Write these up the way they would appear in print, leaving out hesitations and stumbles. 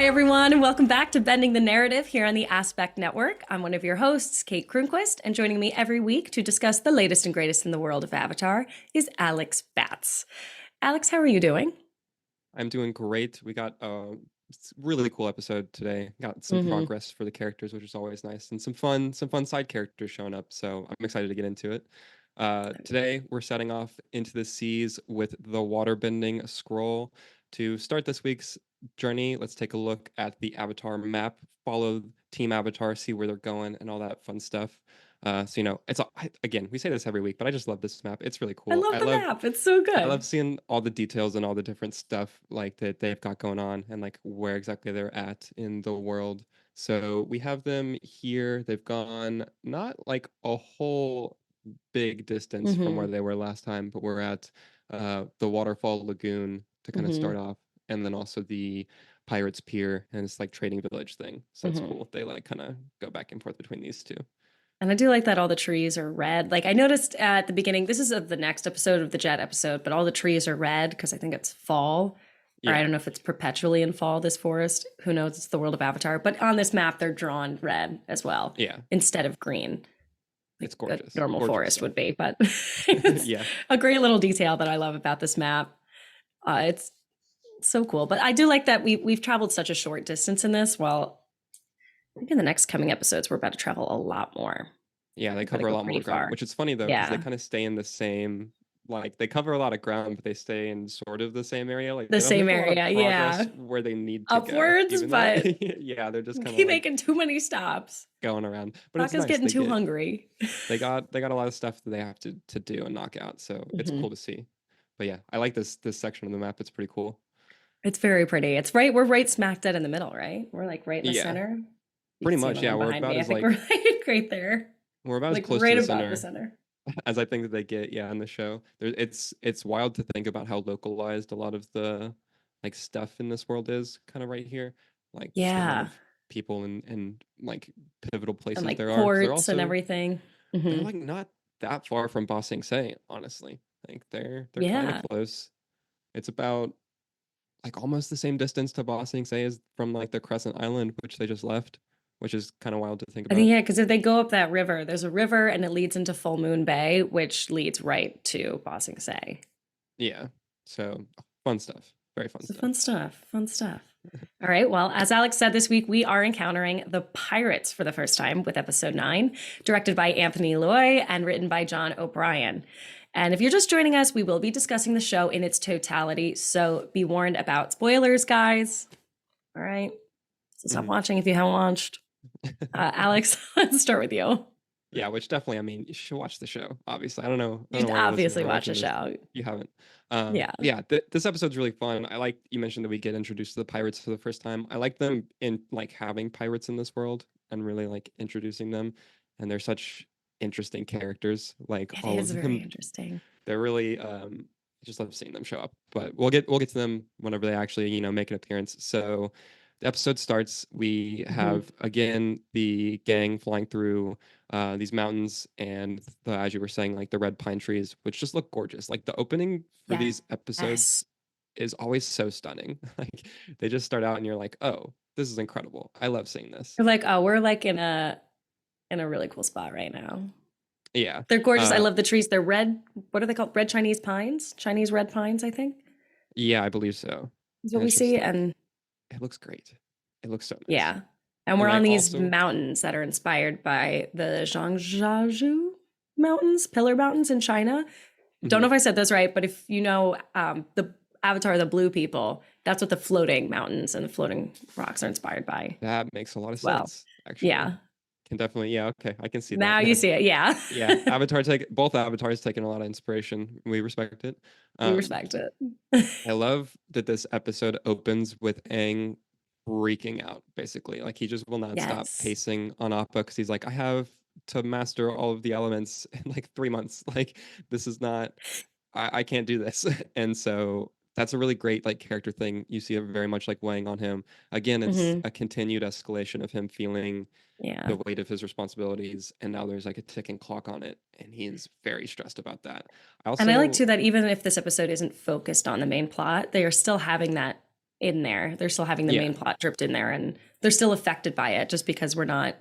everyone, and welcome back to Bending the Narrative here on the Aspect Network. I'm one of your hosts, Kate Cronquist, and joining me every week to discuss the latest and greatest in the world of Avatar is Alex Batts. Alex, how are you doing? I'm doing great. We got a really cool episode today. Got some Mm-hmm. progress for the characters, which is always nice, and some fun side characters showing up. So I'm excited to get into it. Today we're setting off into the seas with the Waterbending Scroll. To start this week's journey, let's take a look at the Avatar map, follow Team Avatar, see where they're going, and all that fun stuff. Again, we say this every week, but I just love this map. It's really I cool. love the map. It's so I love good. seeing all the details and all the different stuff like that they've got going on and like where exactly they're at in the world. So we have them here. They've gone not like a whole big distance from Mm-hmm. where they were last time, but we're at the Waterfall Lagoon to kind of Mm-hmm. start off, and then also the Pirates Pier and it's like trading village thing. So that's Mm-hmm. cool. They like kind of go back and forth between these two. And I do like that all the trees are red. Like I noticed at the beginning, this is of the next episode of the Jet episode, but all the trees are red because I think it's fall. Or I Yeah, don't know if it's perpetually in fall, this forest. Who knows? It's the world of Avatar. But on this map, they're drawn red as well yeah, instead of green, like it's a gorgeous, normal gorgeous forest stuff. would be. But it's Yeah. a great little detail that I love about this map. It's so cool. But I do like that we've traveled such a short distance in this. Well, I think in the next coming episodes, we're about to travel a lot more. Yeah, they We're going to cover a go lot more pretty ground, far. which is funny though, because they Yeah. kind of stay in the same, like they cover a lot of ground, but they stay in sort of the same area. Like The they don't same make a lot of area. progress Yeah. where they need to go, Upwards, even though, but yeah, they're just kind of keep like making too many stops. going around. But it's Sokka's nice. getting too hungry. They got a lot of stuff that they have to do and knock out, so it's Mhm. cool to see. But yeah, I like this section of the map. It's pretty cool. It's very pretty. It's right. We're right smack dead in the middle, right? We're like right in the Yeah, center. You pretty can see much. the Yeah, one we're behind about me. I as think we're like like right there, we're about as like close to right the above the center center. as I think that they get, yeah, in the show. It's wild to think about how localized a lot of the like stuff in this world is kind of right here. Like just the amount Yeah. of people and like pivotal And places like there are. Because ports and everything. they're Hmm. like not that far from Ba Sing Se, honestly. Like they're kind of Yeah. close. It's about like almost the same distance to Ba Sing Se as from like the Crescent Island, which they just left, which is kind of wild to think I think, about. yeah, because if they go up that river, there's a river and it leads into Full Moon Bay, which leads right to Bossing Say. Yeah. So fun stuff. Very fun So stuff. fun stuff. Fun stuff. All right. Well, as Alex said this week, we are encountering the Pirates for the first time with episode 9, directed by Anthony Loy and written by John O'Brien. And if you're just joining us, we will be discussing the show in its totality. So be warned about spoilers, guys. All right. So stop Mhm. watching if you haven't watched. Alex, let's start with you. Yeah, which definitely, I mean, you should watch the show. Obviously, I You don't should know why you're listening obviously or watch watching the this. show. You haven't. Yeah. Yeah, this episode's really fun. I like you mentioned that we get introduced to the pirates for the first time. I like them in like having pirates in this world and really like introducing them. And they're such interesting characters. Like It all is of very them, interesting. they're really. I just love seeing them show up. But we'll get to them whenever they actually make an appearance. So the episode starts. We Hmm. have again the gang flying through these mountains and as you were saying, like the red pine trees, which just look gorgeous. Like the opening for these Yes. episodes is always so stunning. Like they just start out and you're like, oh, this is incredible. I love seeing this. We're like, oh, we're like in a really cool spot right now. Yeah. They're gorgeous. I Uh love the trees. They're red. What are they called? Red Chinese pines? Chinese red pines, I think, yeah, I believe so. is what And we it's just see. like And it looks great. It looks so nice. yeah. And And we're I on these also mountains that are inspired by the Zhangjiajie Mountains, Pillar Mountains in China. Don't know mhm, if I said this right, but if you know the Avatar, the blue people, that's what the floating mountains and the floating rocks are inspired by. that makes a lot of Well, sense, actually. yeah. Can definitely, yeah, okay, I can see that Now you now. see it. Yeah. Yeah, Avatar take both Avatars taking a lot of inspiration. We respect it. We Um, respect it. I love that this episode opens with Aang freaking out, basically. Like he just will not stop Yes. pacing on Appa because he's like, I have to master all of the elements in like 3 months. Like this is not I can't do this. And so that's a really great like character thing. You see it very much like weighing on him. Again, it's Hmm. a continued escalation of him feeling Yeah. the weight of his responsibilities, and now there's like a ticking clock on it, and he is very stressed about that. I And I like also too that even if this episode isn't focused on the main plot, they are still having that in there. They're still having the Yeah. main plot dripped in there, and they're still affected by it. Just because we're not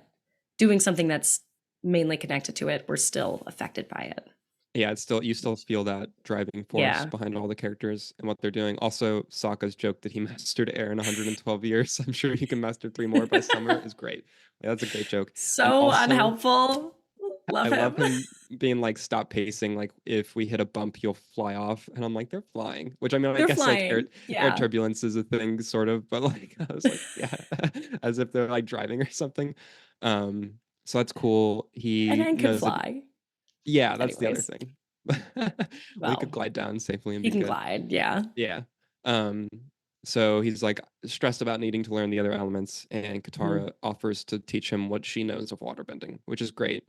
doing something that's mainly connected to it, we're still affected by it. Yeah, it's still you still feel that driving force Yeah. behind all the characters and what they're doing. Also, Sokka's joke that he mastered air in 112 years. I'm sure he can master three more by summer is great. Yeah, that's a great joke. And So also, unhelpful. I Love love him. him being like, stop pacing. Like, if we hit a bump, you'll fly off. And I'm like, they're flying. Which I mean, I They're guess like flying. air Yeah. turbulence is a thing, sort of. But like, I was like, yeah, as if they're like driving or something. Um, so that's cool. And He Aang could knows that. fly. Yeah, that's the other Anyways, thing. Well, he could well, glide down safely and he be can good. glide. Yeah. Yeah. Um, so he's like stressed about needing to learn the other elements, and Hmm. Katara offers to teach him what she knows of waterbending, which is great.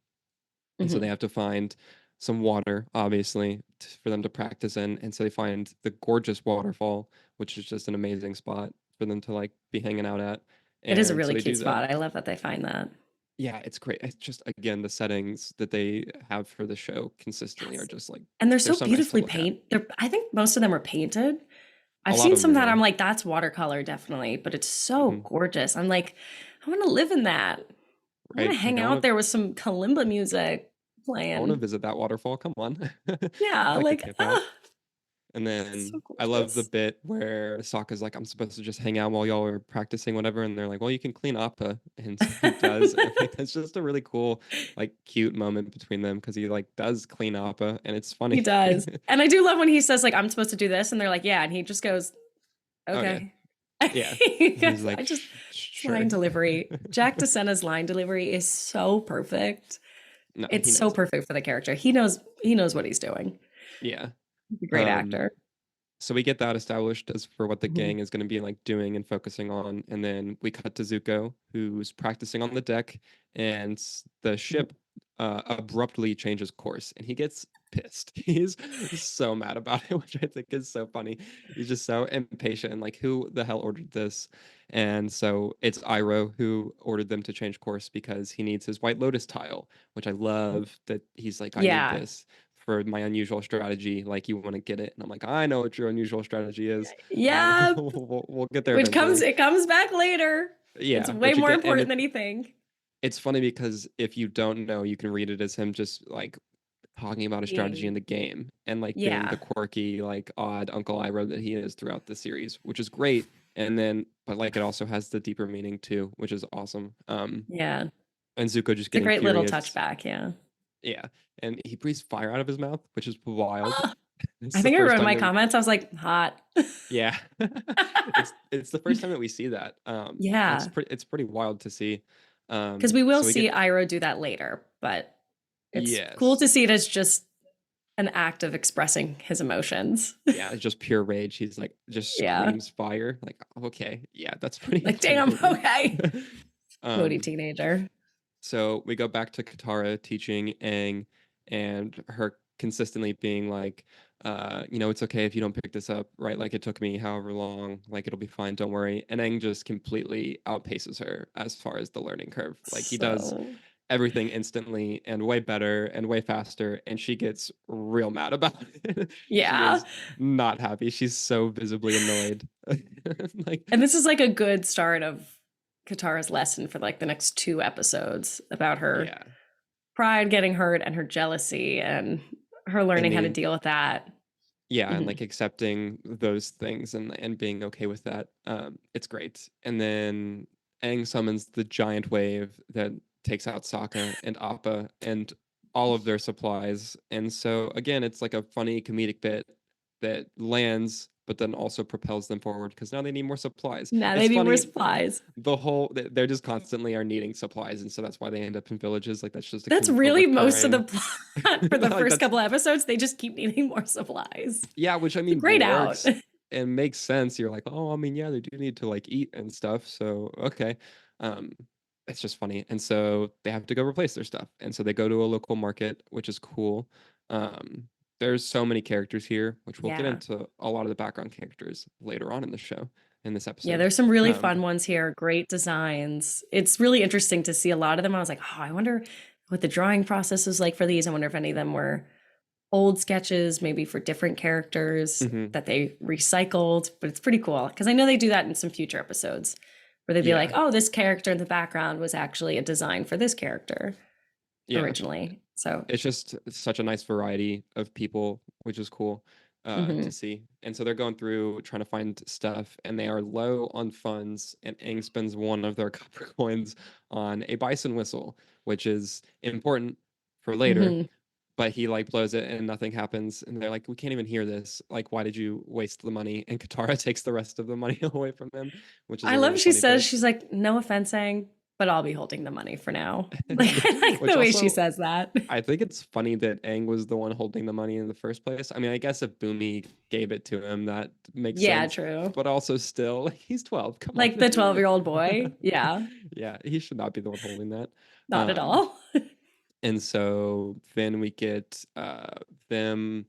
And so they Hmm. have to find some water, obviously, for them to practice in. And so they find the gorgeous waterfall, which is just an amazing spot for them to like be hanging out at. It is a And so really they cute do that. spot. I love that they find that. Yeah, it's great. It's just again the settings that they have for the show consistently are Yes. just like And they're they're so so nice to beautifully look at. paint. They're I think most of them are painted. A I've lot seen of them some are, that yeah. I'm like, that's watercolor, definitely, but it's so Hmm. gorgeous. I'm like, I want to live in that. I want Right? to Like hang out there with some kalimba music I want to playing. visit that waterfall. Come on. Yeah, I could like, camp out. And it's so then I love the gorgeous. bit where Sokka's like, I'm supposed to just hang out while y'all are practicing, whatever. And they're like, well, you can clean Appa. And so he does. And like, that's just a really cool, like, cute moment between them because he, like, does clean Appa. And it's He funny. does. And I do love when he says, like, I'm supposed to do this. And they're like, yeah. And he just goes, Oh, yeah. okay. Yeah. He's Because like, I just, his Sure. line delivery, Jack DeSena's line delivery is so perfect. No, he It's so nails it. perfect for the character. He knows what he's doing. Yeah. He's a great Um, actor. so we get that established as for what the Mhm. gang is going to be like doing and focusing on, and then we cut to Zuko, who's practicing on the deck, and the ship abruptly changes course, and he gets pissed. He's so mad about it, which I think is so funny. He's just so impatient and like, who the hell ordered this? And so it's Iroh who ordered them to change course because he needs his White Lotus tile, which I love that he's like, I need Yeah. this for my unusual strategy. Like, you want to get it, and I'm like, I know what your unusual strategy is. Yeah. We'll get there Which eventually. it comes back later. It's Yeah, way which more again, and important than you think. it's funny because if you don't know, you can read it as him just like talking about a strategy in Being, the game and like being the yeah. quirky, like odd Uncle Iroh that he is throughout the series, which is great. And then, but like it also has the deeper meaning too, which is awesome. Yeah. And Zuko just It's a getting great little furious. touchback. Yeah. Yeah, and he breathes fire out of his mouth, which is wild. It's I the think I first wrote in time my that we, comments, I was like, hot. yeah, it's the first time that we see that. And Yeah. it's pretty wild to see. Because we will So we see get Iroh do that later, but it's cool yes, to see it as just an act of expressing his emotions. yeah, it's just pure rage. He's like just Yeah. screams fire. Like, okay, yeah, that's pretty Like, damn, intimidating. okay. Moody um, teenager. so we go back to Katara teaching Aang and her consistently being like, it's okay if you don't pick this up, right? Like it took me however long, like it'll be fine, don't worry. And Aang just completely outpaces her as far as the learning curve. Like he does So, everything instantly and way better and way faster, and she gets real mad about it. She yeah. is not happy. She's so visibly annoyed. Like, And this is like a good start of Katara's lesson for like the next two episodes about her yeah. pride getting hurt and her jealousy and her And learning how to the deal with that. yeah, and Mhm. like accepting those things and being okay with that. It's great. And then Aang summons the giant wave that takes out Sokka and Appa and all of their supplies. And so again, it's like a funny comedic bit that lands, but then also propels them forward because now they need more supplies. Now they It's need more funny, supplies. the whole they're just constantly are needing supplies, and so that's why they end up in villages. Like that's just That's a really most of the recurring plot for the like first that's couple episodes. They just keep needing more supplies. yeah, which I It's a mean great out. works and makes sense. You're like, oh, I mean, yeah, they do need to like eat and stuff. So okay. Um, it's just funny. And so they have to go replace their stuff. And so they go to a local market, which is cool. Um, there's so many characters here, which we'll get Yeah. into a lot of the background characters later on in the show, in this Yeah, episode. there's some really fun Um, ones here. Great designs. It's really interesting to see a lot of them. I was like, oh, I wonder what the drawing process was like for these. I wonder if any of them were old sketches, maybe for different characters Hmm. that they recycled, but it's pretty cool because I know they do that in some future episodes where they'd be like, Yeah, oh, this character in the background was actually a design for this character yeah. originally. So, It's just such a nice variety of people, which is cool to mhm. see. And so they're going through trying to find stuff, and they are low on funds. And Aang spends one of their copper coins on a bison whistle, which is important for later. Mhm. But he like blows it, and nothing happens. And they're like, "We can't even hear this. Like, why did you waste the money?" And Katara takes the rest of the money away from him, which is I a love really she funny says, bit. she's like, no offense, Aang, but I'll be holding the money for now. Like, I like Which the way she also says that. I think it's funny that Aang was the one holding the money in the first place. I mean, I guess if Boomy gave it to him, that makes Yeah, sense. true. But also, still, he's 12. Come Like on. the 12-year-old boy. Yeah, Yeah, he should not be the one holding that. not at Um, all. and so then we get them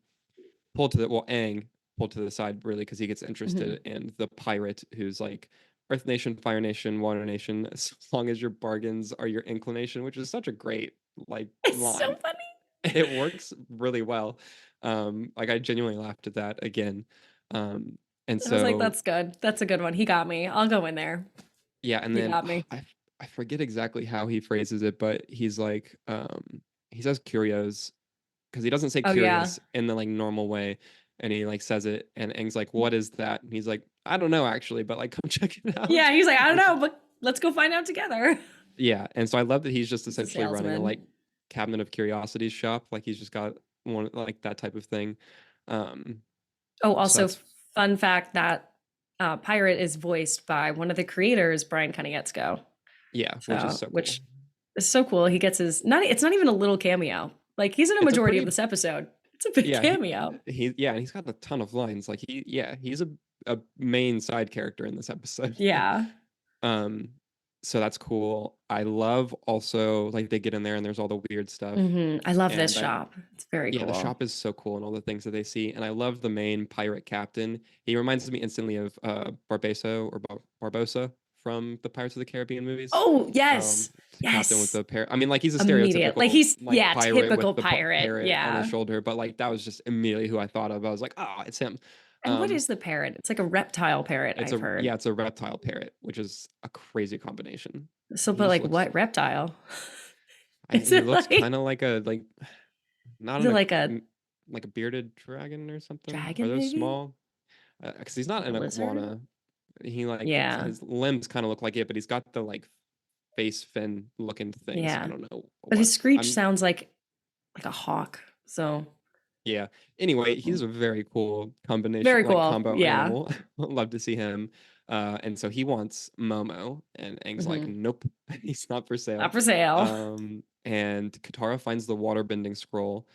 pulled to the Aang pulled to the side really because he gets Mhm. interested in the pirate who's like Earth Nation, Fire Nation, Water Nation, as long as your bargains are your inclination, which is such a great like It's so line. funny. It works really well. Like I genuinely laughed at that again. Um, and I was like, so that's good. That's a good one. He got me. I'll go in there. yeah, and He then got me. I forget exactly how he phrases it, but he's like he says curios because he doesn't say Oh, yeah. curious in the like normal way, and he like says it, and Aang's like, "What is that?" And he's like, "I don't know actually, but like come check it out." Yeah, he's like, I don't Which know, but let's go find out together. yeah, and so I love that he's just He's a essentially running a like salesman. cabinet of curiosities shop, like he's just got one like that type of thing. Um, Oh, so also, that's fun fact that pirate is voiced by one of the creators, Brian Konietzko. yeah, which is So, so cool. which is so cool. He gets his not. It's not even a little cameo. Like he's in a It's a majority of pretty this episode. It's a big yeah, cameo. and he's got a ton of lines. Like he's a main side character in this episode. Yeah. Um, so that's cool. I love also like they get in there and there's all the weird stuff. I love this And I shop. It's very yeah, the cool. shop is so cool and all the things that they see. And I love the main pirate captain. He reminds me instantly of Barbaso or Barbosa from the Pirates of the Caribbean movies. Oh, Um, yes. the captain with Yes. the parrot. I mean, like he's a Immediate. Like stereotypical he's like yeah, pirate with typical the pirate. parrot on his Yeah. shoulder, but like that was just immediately who I thought of. I was like, oh, it's him. And what Um, is the parrot? It's like a reptile parrot, it's I've a heard. yeah, it's a reptile parrot, which is a crazy combination. So, He but just like looks what reptile? Is he it looks kind like of like not is it an like a like a bearded dragon or something. Are dragon those maybe? small? Because he's not A an lizard? iguana. He like Yeah. his limbs kind of look like it, but he's got the like face fin looking things. I Yeah. don't know But what. his screech I'm sounds like a hawk. So yeah. Anyway, he's a very cool combination, very like cool. combo Yeah. animal. Love to see him. And so he wants Momo, and Aang's like, Hmm. nope, he's not for Not sale. for sale. And Katara finds the waterbending scroll,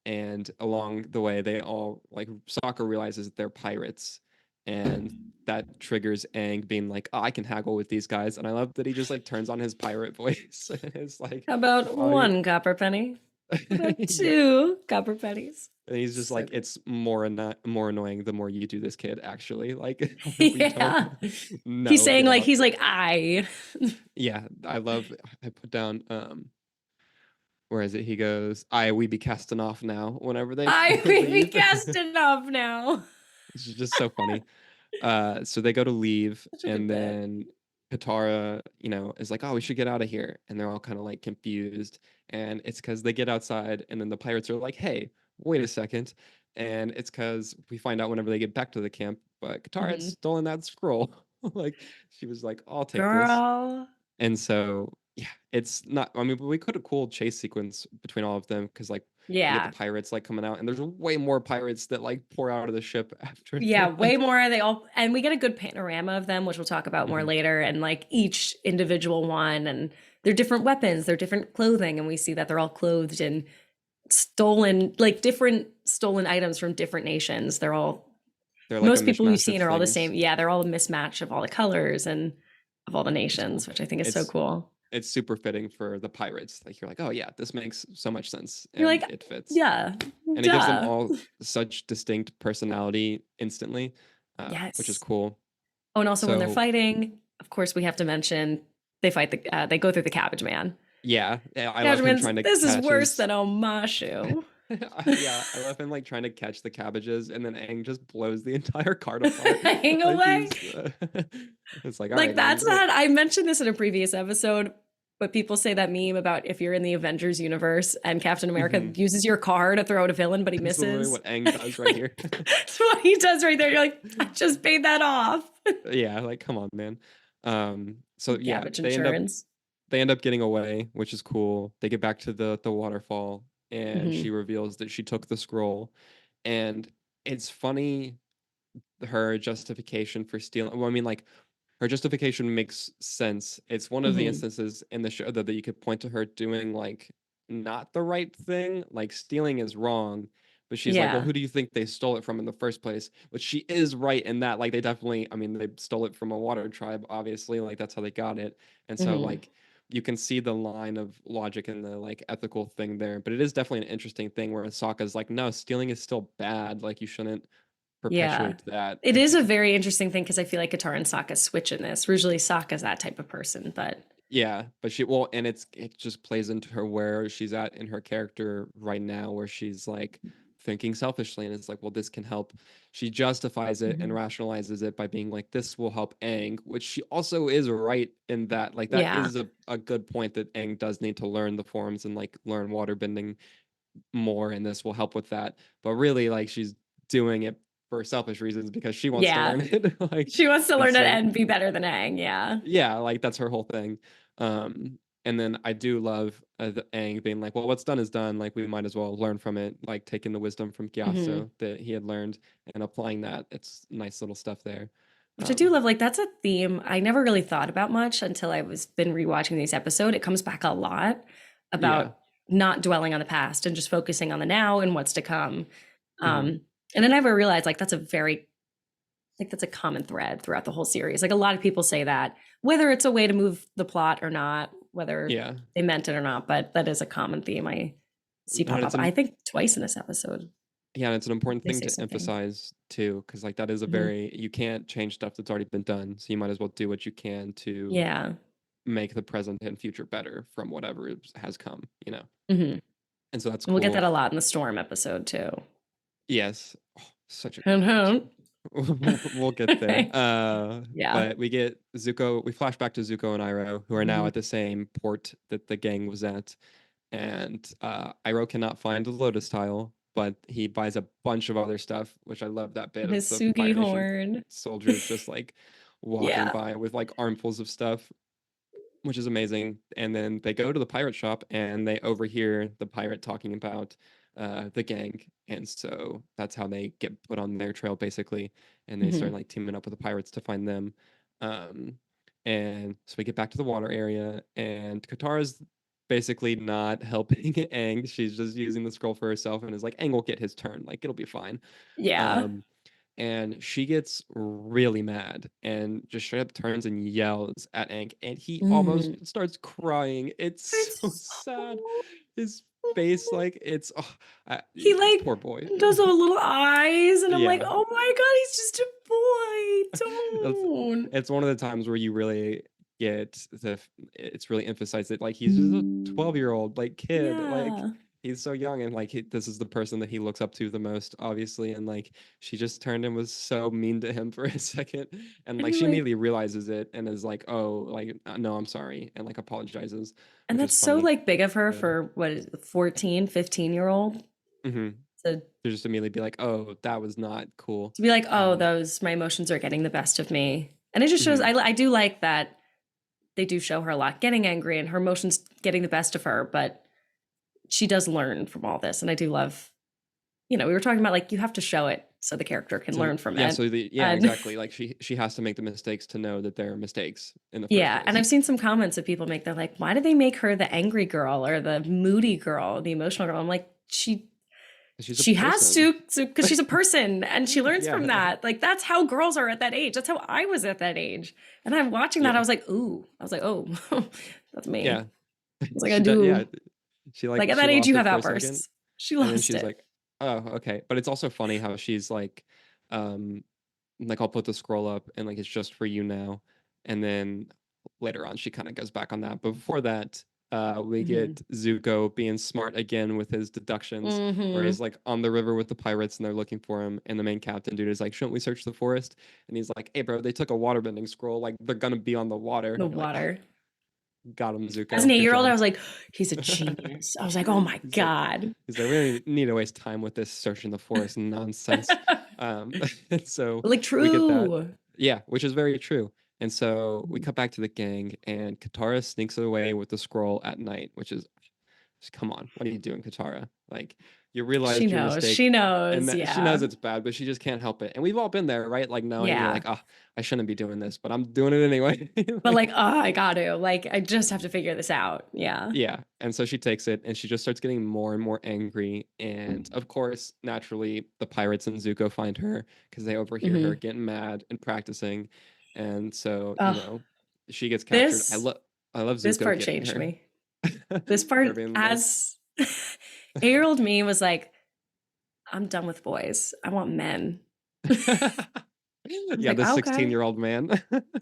and along the way, they all like Sokka realizes that they're pirates, and that triggers Aang being like, oh, I can haggle with these guys. And I love that he just like turns on his pirate voice and is like, How about oh, here. one copper penny? How about Yeah. two copper pennies? And he's just So like, good. it's more annoying the more you do this, kid, actually. Like, whenever you don't Yeah. He's know, saying get like out. he's like I Yeah, I put down where is it? He goes, I we be casting off now whenever they I may be leave. cast enough now. It's just so funny. So they go to leave, Such a good and bit. then Katara, is like, "Oh, we should get out of here," and they're all kind of like confused, and it's because they get outside, and then the pirates are like, "Hey, wait a second," and it's because we find out whenever they get back to the camp, but Katara had Mhm. stolen that scroll. Like she was like, "I'll take this," Girl. and so yeah, it's not. I mean, we could have cool chase sequence between all of them because like we get the Yeah. pirates like coming out, and there's way more pirates that like pour out of the ship after Yeah, them. way more. They all, and we get a good panorama of them, which we'll talk about more Mhm. later, and like each individual one, and their different weapons, their different clothing, and we see that they're all clothed in stolen, like different stolen items from different nations. They're all, They're like a most people we've mishmash of seen are all the things. same. Yeah, they're all a mismatch of all the colors and of all the It's cool. nations, which I think is so It's cool. it's super fitting for the pirates. Like you're like, oh yeah, this makes so much sense You're and like, it fits. yeah, And it gives them duh. all such distinct personality instantly, which is Yes. cool. Oh, and also when they're So fighting, of course, we have to mention they go through the Cabbage Man. yeah, I love Cabbage him Man's, trying to this is catch worse his than Omashu. Yeah, I love him like trying to catch the cabbages, and then Aang just blows the entire cart apart. Hang Like away. he's, it's like, all Like right, man. that's not I mentioned this in a previous episode, but people say that meme about if you're in the Avengers universe and Captain America Mhm. uses your car to throw at a villain, but he That's literally misses. what Aang does right Like here. that's what he does right there. You're like, I just paid that off. Yeah, like come on, man. So yeah, Cabbage they end up insurance. getting away, which is cool. They get back to the waterfall, and she Hmm. reveals that she took the scroll, and it's funny her justification for stealing. Well, I mean, like her justification makes sense. It's one of the Hmm. instances in the show that you could point to her doing like not the right thing. Like stealing is wrong, but she's like, well, Yeah. who do you think they stole it from in the first place? Which she is right in that. Like they definitely, I mean, they stole it from a water tribe, obviously. Like that's how they got it. And so Hmm. like you can see the line of logic and the like ethical thing there. But it is definitely an interesting thing where Sokka's like, no, stealing is still bad. Like you shouldn't Yeah. perpetuate that. It is a very interesting thing because I feel like Katara and Sokka switch in this. Usually Sokka's that type of person, but Yeah, but she well, and it just plays into her where she's at in her character right now, where she's like thinking selfishly, and it's like, well, this can help. She justifies it and Mhm. rationalizes it by being like, this will help Aang, which she also is right in that. Like that Yeah. is a good point that Aang does need to learn the forms and like learn waterbending more, and this will help with that. But really, like she's doing it for selfish reasons because she wants to Yeah. learn it. Like, She wants to and learn it so and be better than Aang. Yeah. yeah, like that's her whole thing. And then I do love the Aang being like, well, what's done is done. Like we might as well learn from it, like taking the wisdom from Hmm. Gyaso that he had learned and applying that. It's nice little stuff there. Which I do Um, love. Like that's a theme I never really thought about much until I was been rewatching these episodes. It comes back a lot yeah. about not dwelling on the past and just focusing on the now and what's to come. Hmm. Um, and I never realized like that's a very like that's a common thread throughout the whole series. Like a lot of people say that, whether it's a way to move the plot or not, whether Yeah. they meant it or not, but that is a common theme I see No, pop and up. I think twice in this episode yeah, and it's an important they thing say to something. emphasize too, because like that is a Mhm. very you can't change stuff that's already been done. So you might as well do what you can to Yeah. make the present and future better from whatever has come, you know. Hmm. And so that's And we'll get that cool. a lot in the Storm episode too. Yes. Oh, such a Hint, great hint. episode. We'll get there. Yeah. But we get Zuko, we flash back to Zuko and Iroh, who are now Hmm. at the same port that the gang was at. And Iroh cannot find the Lotus tile, but he buys a bunch of other stuff, which I love that bit His of the Sugi Pirate Nation horn. soldiers just like walking Yeah. by with like armfuls of stuff, which is amazing. And then they go to the pirate shop and they overhear the pirate talking about the gang, and so that's how they get put on their trail basically, and they start Hmm. like teaming up with the pirates to find them. Um, and so we get back to the water area, and Katara's basically not helping Aang. She's just using the scroll for herself, and is like, Aang will get his turn, like it'll be fine. Yeah. Um, and she gets really mad and just straight up turns and yells at Aang, and he almost Hmm. starts crying. It's so It's sad. so His face, like it's oh, he like poor boy. does those little eyes, and I'm like, Yeah, oh my god, he's just a boy. it's Don't. it's one of the times where you really get it's really emphasized that like he's just a 12-year-old like kid, like Yeah. he's so young, and like this is the person that he looks up to the most, obviously, and like she just turned and was so mean to him for a second, and And like you're she like, immediately realizes it and is like, oh, like no, I'm sorry, and like apologizes, and which is that's so funny. like big of her Yeah. for what is it, 14, 15-year-old Hmm. to To just immediately be like, oh, that was not cool. be like, oh, um those my emotions are getting the best of me. And it just shows mhm. I do like that they do show her a lot getting angry and her emotions getting the best of her, but she does learn from all this. And I do love, we were talking about like you have to show it so the character can So learn from yeah, it. so the yeah, And exactly. Like she has to make the mistakes to know that they're mistakes in the first yeah, and place. I've seen some comments that people make. They're like, "Why do they make her the angry girl or the moody girl, the emotional girl?" I'm like, She's a she has person. to because she's a person and she learns from Yeah. that. Like that's how girls are at that age. That's how I was at that age. And I'm watching that. I Yeah. was like, "Ooh," I was like, "Oh, that's Yeah. me." I was like, "I She does, yeah. do." Like at She that age, lost you it have for a second, outbursts. She and then lost she's it. like, "Oh, okay." But it's also funny how she's um, like, "I'll put the scroll up, and, like, it's just for you now." And then later on, she kinda goes back on that. But before that, We Hmm. get Zuko being smart again with his deductions, where Hmm. he's like on the river with the pirates and they're looking for him. And the main captain dude is like, "Shouldn't we search the forest?" And he's like, "Hey, bro, they took a waterbending scroll. Like they're gonna be on the water." The You're like, "Ah, water. got him, As an Zuko. Good 8-year old, I job." was like, he's a genius. I was like, oh my He's like, God. he's like, "We don't need to waste time with this searching the forest nonsense." Um, and so Like, we get that, true. yeah, which is very true. And so we Mhm. cut back to the gang, and Katara sneaks away with the scroll at night, which is just, come on, what are you doing, Katara? Like, you She realized your knows. mistake, She and knows. that she Yeah. knows it's bad, but she just can't help it. And we've all been there, right? Like knowing you're Yeah. like, oh, I shouldn't be doing this, but I'm doing it anyway. But Like, like, oh, I got to. Like, I just have to figure this out. Yeah. yeah. And so she takes it, and she just starts getting more and more angry. And of course, naturally, the pirates and Zuko find her because they overhear her Hmm. getting mad and practicing. And so, Oh, she gets captured. this I love this Zuko part getting changed her. me. This part, Her being like, as 8-year-old me was like, I'm done with boys. I want men. I was yeah, like, the okay. 16-year-old man.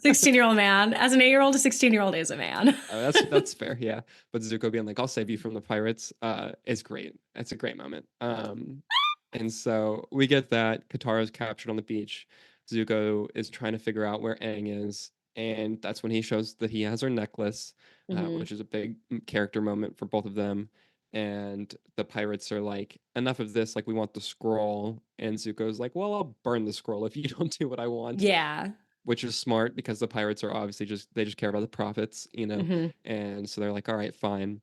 16-year-old man. As an 8-year-old, a 16-year-old is a man. That's fair, yeah. But Zuko being like, "I'll save you from the pirates," is great. It's a great moment. And so we get that Katara's captured on the beach. Zuko is trying to figure out where Aang is, and that's when he shows that he has her necklace, Hmm. which is a big character moment for both of them. And the pirates are like, "Enough of this! Like, we want the scroll." And Zuko's like, "Well, I'll burn the scroll if you don't do what I want." Yeah. Which is smart because the pirates are obviously just care about the profits. Hmm. And so they're like, all right, fine.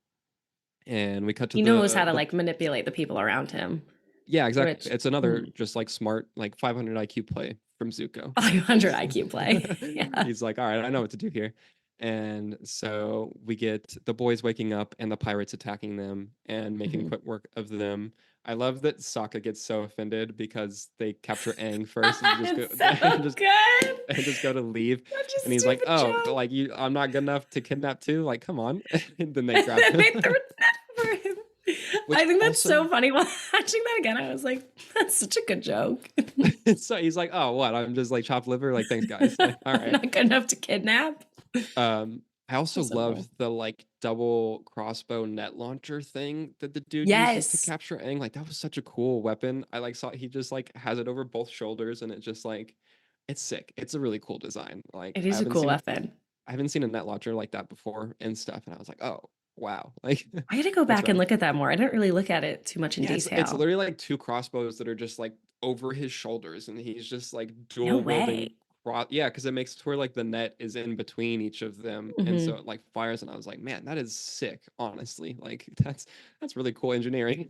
And we cut to He knows how to the like manipulate the people around him, yeah, exactly. which It's another mm, just like smart like 500 IQ play from Zuko. 500 IQ play. Yeah. He's like, all right, I know what to do here. And so we get the boys waking up and the pirates attacking them and making Hmm. quick work of them. I love that Sokka gets so offended because they capture Aang first and just go It's so and just good. and just go to leave. Such a And he's like, stupid "Oh, joke. like I'm not good enough to kidnap too. Like, come on." And then they grab him. They threw it for him. Which I think that's so also, funny. Watching that again, I was like, that's such a good joke. so he's like, "Oh, what? I'm just like chopped liver. Like, thanks, guys. Like, all right." Not good enough to kidnap. I also That's so love cool. the like double crossbow net launcher thing that the dude uses to Yes, capture Aang. Like, that was such a cool weapon. I like saw he just like has it over both shoulders, and it just like it's sick. It's a really cool design. Like, it is a cool weapon. I haven't seen a net launcher like that before and stuff, and I was like, oh wow, like I gotta go that's back and rad. look at that more. I didn't really look at it too much in Yeah, it's detail. literally like two crossbows that are just like over his shoulders, and he's just like No dual wielding. way. Yeah, because it makes it to where like the net is in between each of them, and so Hmm. it like fires. And I was like, man, that is sick. Honestly, like that's really cool engineering.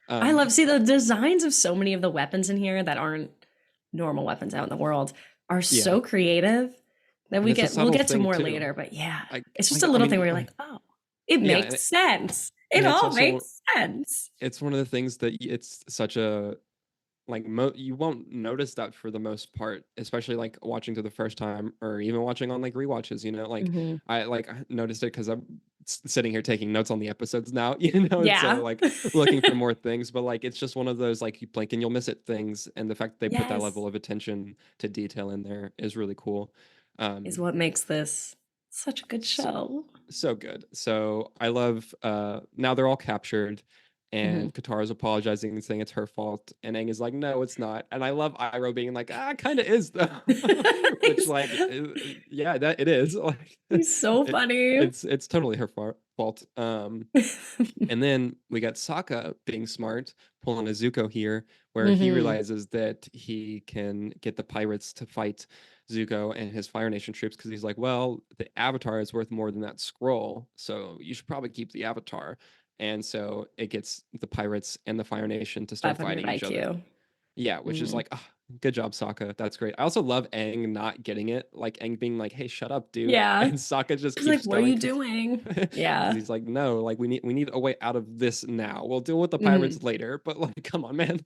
I um, love see the designs of so many of the weapons in here that aren't normal weapons out in the world are yeah, so creative that and it's a we'll subtle get to thing more too. later. But yeah, it's just Like a I little thing mean, where you're like, oh, it yeah, makes sense. It and it's all also makes sense. it's one of the things that it's such a like you won't notice that for the most part, especially like watching to the first time or even watching on like rewatches. Like Hmm. I noticed it because I'm sitting here taking notes on the episodes now. And so Yeah. like looking for more things, but like it's just one of those like you blink and you'll miss it things, and the fact that they put that Yes, level of attention to detail in there is really cool. is um what makes this such a good show. so good. So I love now they're all captured, Hmm. and Katara's apologizing and saying it's her fault, and Aang is like, no, it's not. And I love Iroh being like, kind of is though. Which he's, like yeah, that it is. Like he's so funny. it's totally her fault. And then we got Sokka being smart, pulling a Zuko here, where he Hmm. realizes that he can get the pirates to fight Zuko and his Fire Nation troops because he's like, well, the Avatar is worth more than that scroll, so you should probably keep the Avatar. And so it gets the pirates and the Fire Nation to start 500 fighting each other. IQ. Yeah, which is Hmm. like, good job, Sokka. That's great. I also love Aang not getting it, like Aang being like, "Hey, shut up, dude," Yeah. and Sokka just He's like, keeps what are going you because doing? because Yeah. he's like, "No, like we need a way out of this now. We'll deal with the Hmm. pirates later, but like, come on, man."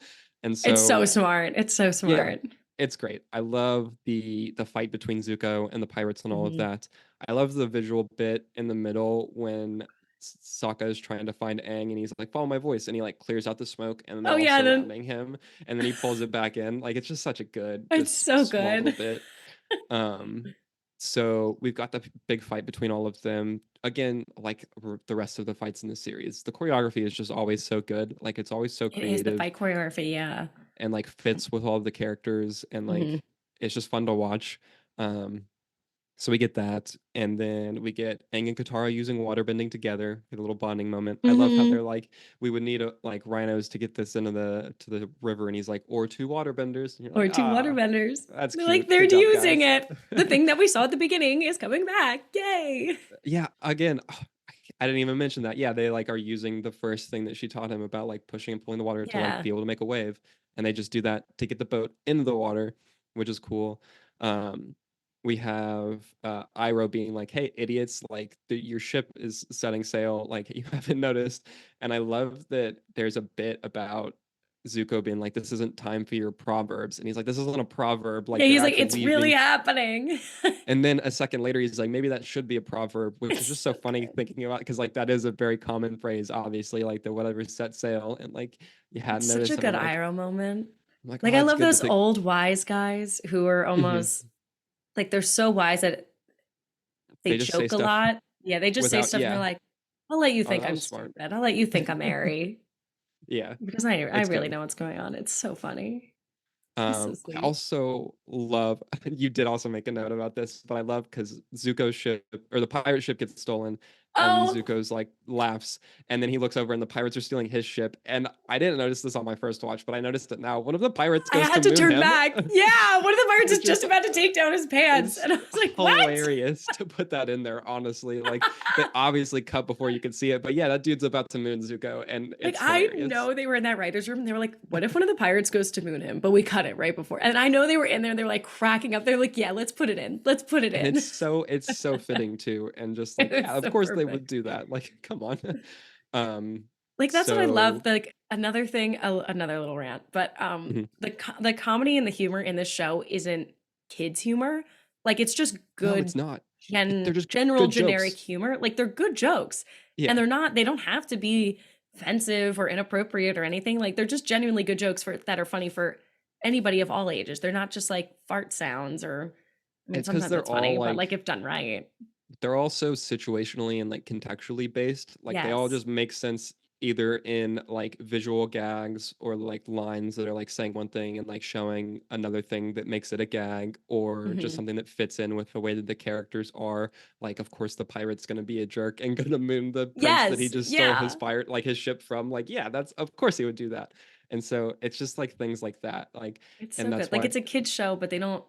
And It's so so smart. It's so yeah, smart. it's great. I love the fight between Zuko and the pirates and all of Hmm. that. I love the visual bit in the middle when Sokka is trying to find Aang, and he's like, "Follow my voice," and he like clears out the smoke, and then Oh they're all yeah, then surrounding him, and then he pulls it back in. Like, it's just such a good, it's just so small little good. bit. Um, So we've got the big fight between all of them. Again, like the rest of the fights in the series, the choreography is just always so good. Like it's always so It is the creative fight choreography, yeah. and like fits with all of the characters, and Hmm. like it's just fun to watch. Um, so we get that, and then we get Aang and Katara using waterbending together, get a little bonding moment. I love how Hmm. they're like, we would need like rhinos to get this into the river, and he's like, or two waterbenders, and you're like, Or two ah, waterbenders. that's They're like, cute. they're Good job, using guys. it. The thing that we saw at the beginning is coming back. Yay. Yeah, again, I didn't even mention that. Yeah, they like are using the first thing that she taught him about like pushing and pulling the water to like Yeah. be able to make a wave, and they just do that to get the boat into the water, which is cool. Um, we have Iroh being like, "Hey, idiots! Like your ship is setting sail. Like you haven't noticed." And I love that there's a bit about Zuko being like, "This isn't time for your proverbs," and he's like, "This isn't a proverb. Yeah, Like they're he's like, actually it's really leaving." happening. And then a second later, he's like, maybe that should be a proverb, which is It's just so so funny good. thinking about, because like that is a very common phrase, obviously, like the whatever set sail, and like you hadn't It's such a noticed, and good Iroh moment. I'm like, Like oh, I it's love good to those think. old wise guys who are Mhm. almost like they're so wise that they They just say joke a stuff lot. Yeah, they just say without, stuff and they're yeah, like, I'll let you oh, think that I'm was smart. stupid. I'll let you think I'm airy. Yeah, Because I it's really good. know what's going on. It's so funny. He's so I sweet. also love, you did also make a note about this, but I love because Zuko's ship or the pirate ship gets stolen, and Oh, Zuko's like laughs, and then he looks over and the pirates are stealing his ship. And I didn't notice this on my first watch, but I noticed it now. One of the pirates I goes to had to moon turn him, back. Yeah, one of the pirates is which just is about to take down his pants. it's And I was like, what? hilarious to put that in there, honestly. Like they obviously cut before you could see it, but yeah, that dude's about to moon Zuko, and Like it's I hilarious. know they were in that writer's room. And they were like, "What if one of the pirates goes to moon him?" But we cut it right before. And I know they were in there. And they were like cracking up. They're like, "Yeah, let's put it in. Let's put it And in." it's so fitting too, and just like, It's yeah, of so course they would perfect. do that. Like, come on. um, Like that's what I love. so Like another thing, another little rant. But mhm. the comedy and the humor in this show isn't kids humor. Like it's just No, it's good, not. They're gen just general good generic jokes. humor. Like they're good jokes, and Yeah. they're not. They don't have to be offensive or inappropriate or anything. Like they're just genuinely good jokes for that are funny for anybody of all ages. They're not just like fart sounds or. I mean, It's because sometimes they're that's all funny, but like like if done right, they're all so situationally and like contextually based. Like they all yes. just make sense either in like visual gags or like lines that are like saying one thing and like showing another thing that makes it a gag, or just Hmm. something that fits in with the way that the characters are. Like, of course, the pirate's gonna be a jerk and gonna moon the prince that he Yes, just stole his yeah. fire like his ship from. Like, yeah, that's of course he would do that. And so it's just like things like that. Like, It's and so that's good. Like why it's a kids show, but they don't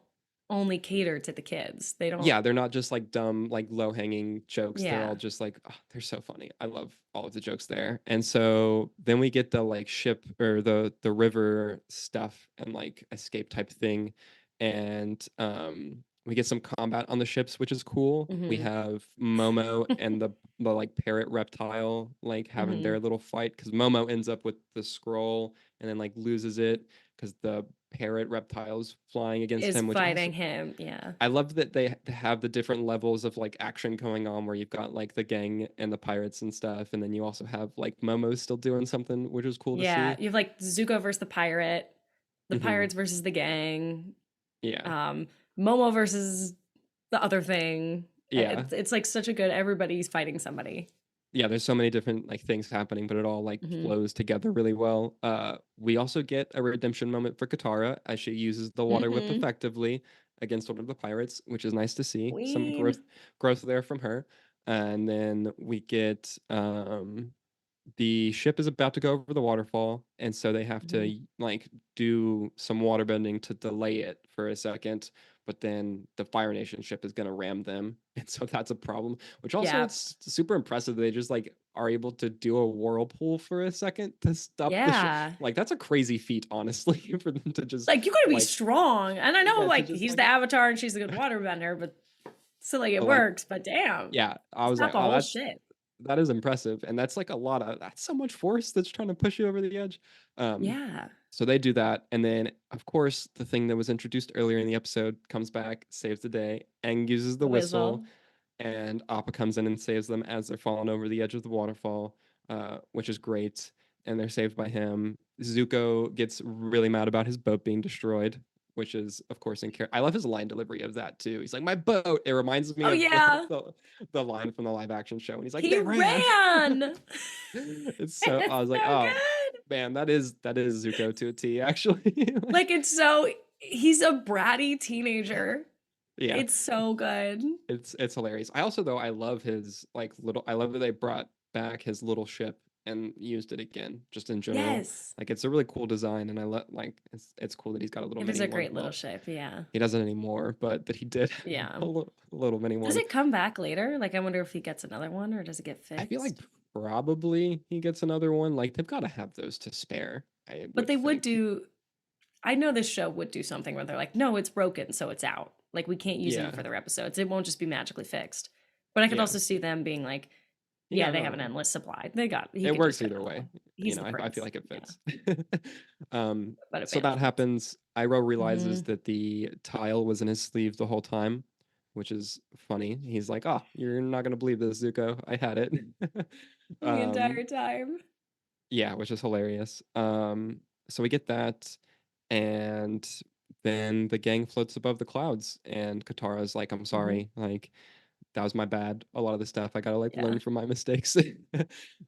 only cater to the kids. They don't. yeah, they're not just like dumb, like low hanging jokes. They're all Yeah. just like, oh, they're so funny. I love all of the jokes there. And so then we get the like ship or the river stuff and like escape type thing. And we get some combat on the ships, which is cool. We Hmm. have Momo and the like parrot reptile like having Hmm. their little fight, because Momo ends up with the scroll and then like loses it because the parrot reptiles flying against Is him, which also fighting him. Yeah. I love that they have the different levels of like action going on, where you've got like the gang and the pirates and stuff, and then you also have like Momo still doing something, which is cool to Yeah. see. You have like Zuko versus the Hmm. pirates versus the gang, Yeah, um, Momo versus the other thing. yeah, It's like such a good. Everybody's fighting somebody. yeah. There's so many different like things happening, but it all like Hmm. flows together really well. We also get a redemption moment for Katara as she uses the water whip Hmm. effectively against one of the pirates, which is nice to see. Some Queen. growth there from her. And then we get the ship is about to go over the waterfall, and so they have Hmm. to like do some water bending to delay it for a second, but then the Fire Nation ship is going to ram them, and so that's a problem, which also Yeah. it's super impressive they just like are able to do a whirlpool for a second to stop the ship. Yeah. Like that's a crazy feat, honestly, for them to just Like you gotta be like strong. And I know yeah, to like just he's like the avatar and she's a good waterbender, but still like it like works. But damn, yeah, I was like, stop a oh, whole that's shit. that is impressive, and that's like a lot of that's so much force that's trying to push you over the edge. Um, Yeah. so they do that, and then of course the thing that was introduced earlier in the episode comes back, saves the day, and uses the The whistle, whistle. and Appa comes in and saves them as they're falling over the edge of the waterfall, which is great, and they're saved by him. Zuko gets really mad about his boat being destroyed, which is of course in character. I love his line delivery of that too. He's like, "My boat." It reminds me Oh of yeah, the line from the live action show, and he's like, he "They ran." ran. It's so I It's was like, so "Oh good. man, that is Zuko to a T, actually." Like it's so he's a bratty teenager. Yeah, It's so good. it's hilarious. I also though I love his like little. I love that they brought back his little ship and used it again, just in general. Yes. Like it's a really cool design, and I like it's cool that he's got a little It is mini a one. great little Well, ship, yeah. he doesn't anymore, but that he did Yeah. a little mini Does one. it come back later? Like I wonder if he gets another one or does it get I feel like fixed? probably he gets another one. Like they've got to have those to spare, I But would they would think. do I know this show would do something where they're like, no, it's broken, so it's out. Like we can't use it in Yeah, further episodes. It won't just be magically fixed. But I could yeah, also see them being like, yeah. yeah, they No, have an no, endless supply. They got he it could just works get either another way. one. He's the I feel prince. like it Yeah. fits. um, But it so that vanishes. happens. Iroh realizes Hmm. that the tile was in his sleeve the whole time, which is funny. He's like, "Oh, you're not gonna believe this, Zuko. I had it." The um, entire time. yeah, which is hilarious. So we get that, and then the gang floats above the clouds, and Katara's like, "I'm Hmm. sorry, like that was my bad. A lot of the stuff I gotta like Yeah. learn from my mistakes." It's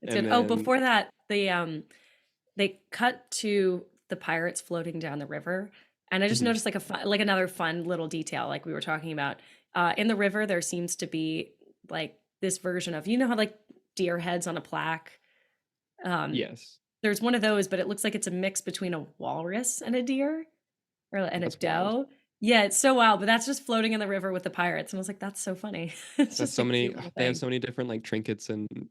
And good. Oh, then, before that, they cut to the pirates floating down the river, and I just mhm, noticed like like another fun little detail, like we were talking about. In the river, there seems to be like this version of you know how like deer heads on a plaque. Um, yes, there's one of those, but it looks like it's a mix between a walrus and a deer, or and a that's wild. doe. Yeah, it's so wild, but that's just floating in the river with the pirates, and I was like, that's so funny. It's That's just a so many. cute little They have thing. so many different like trinkets and like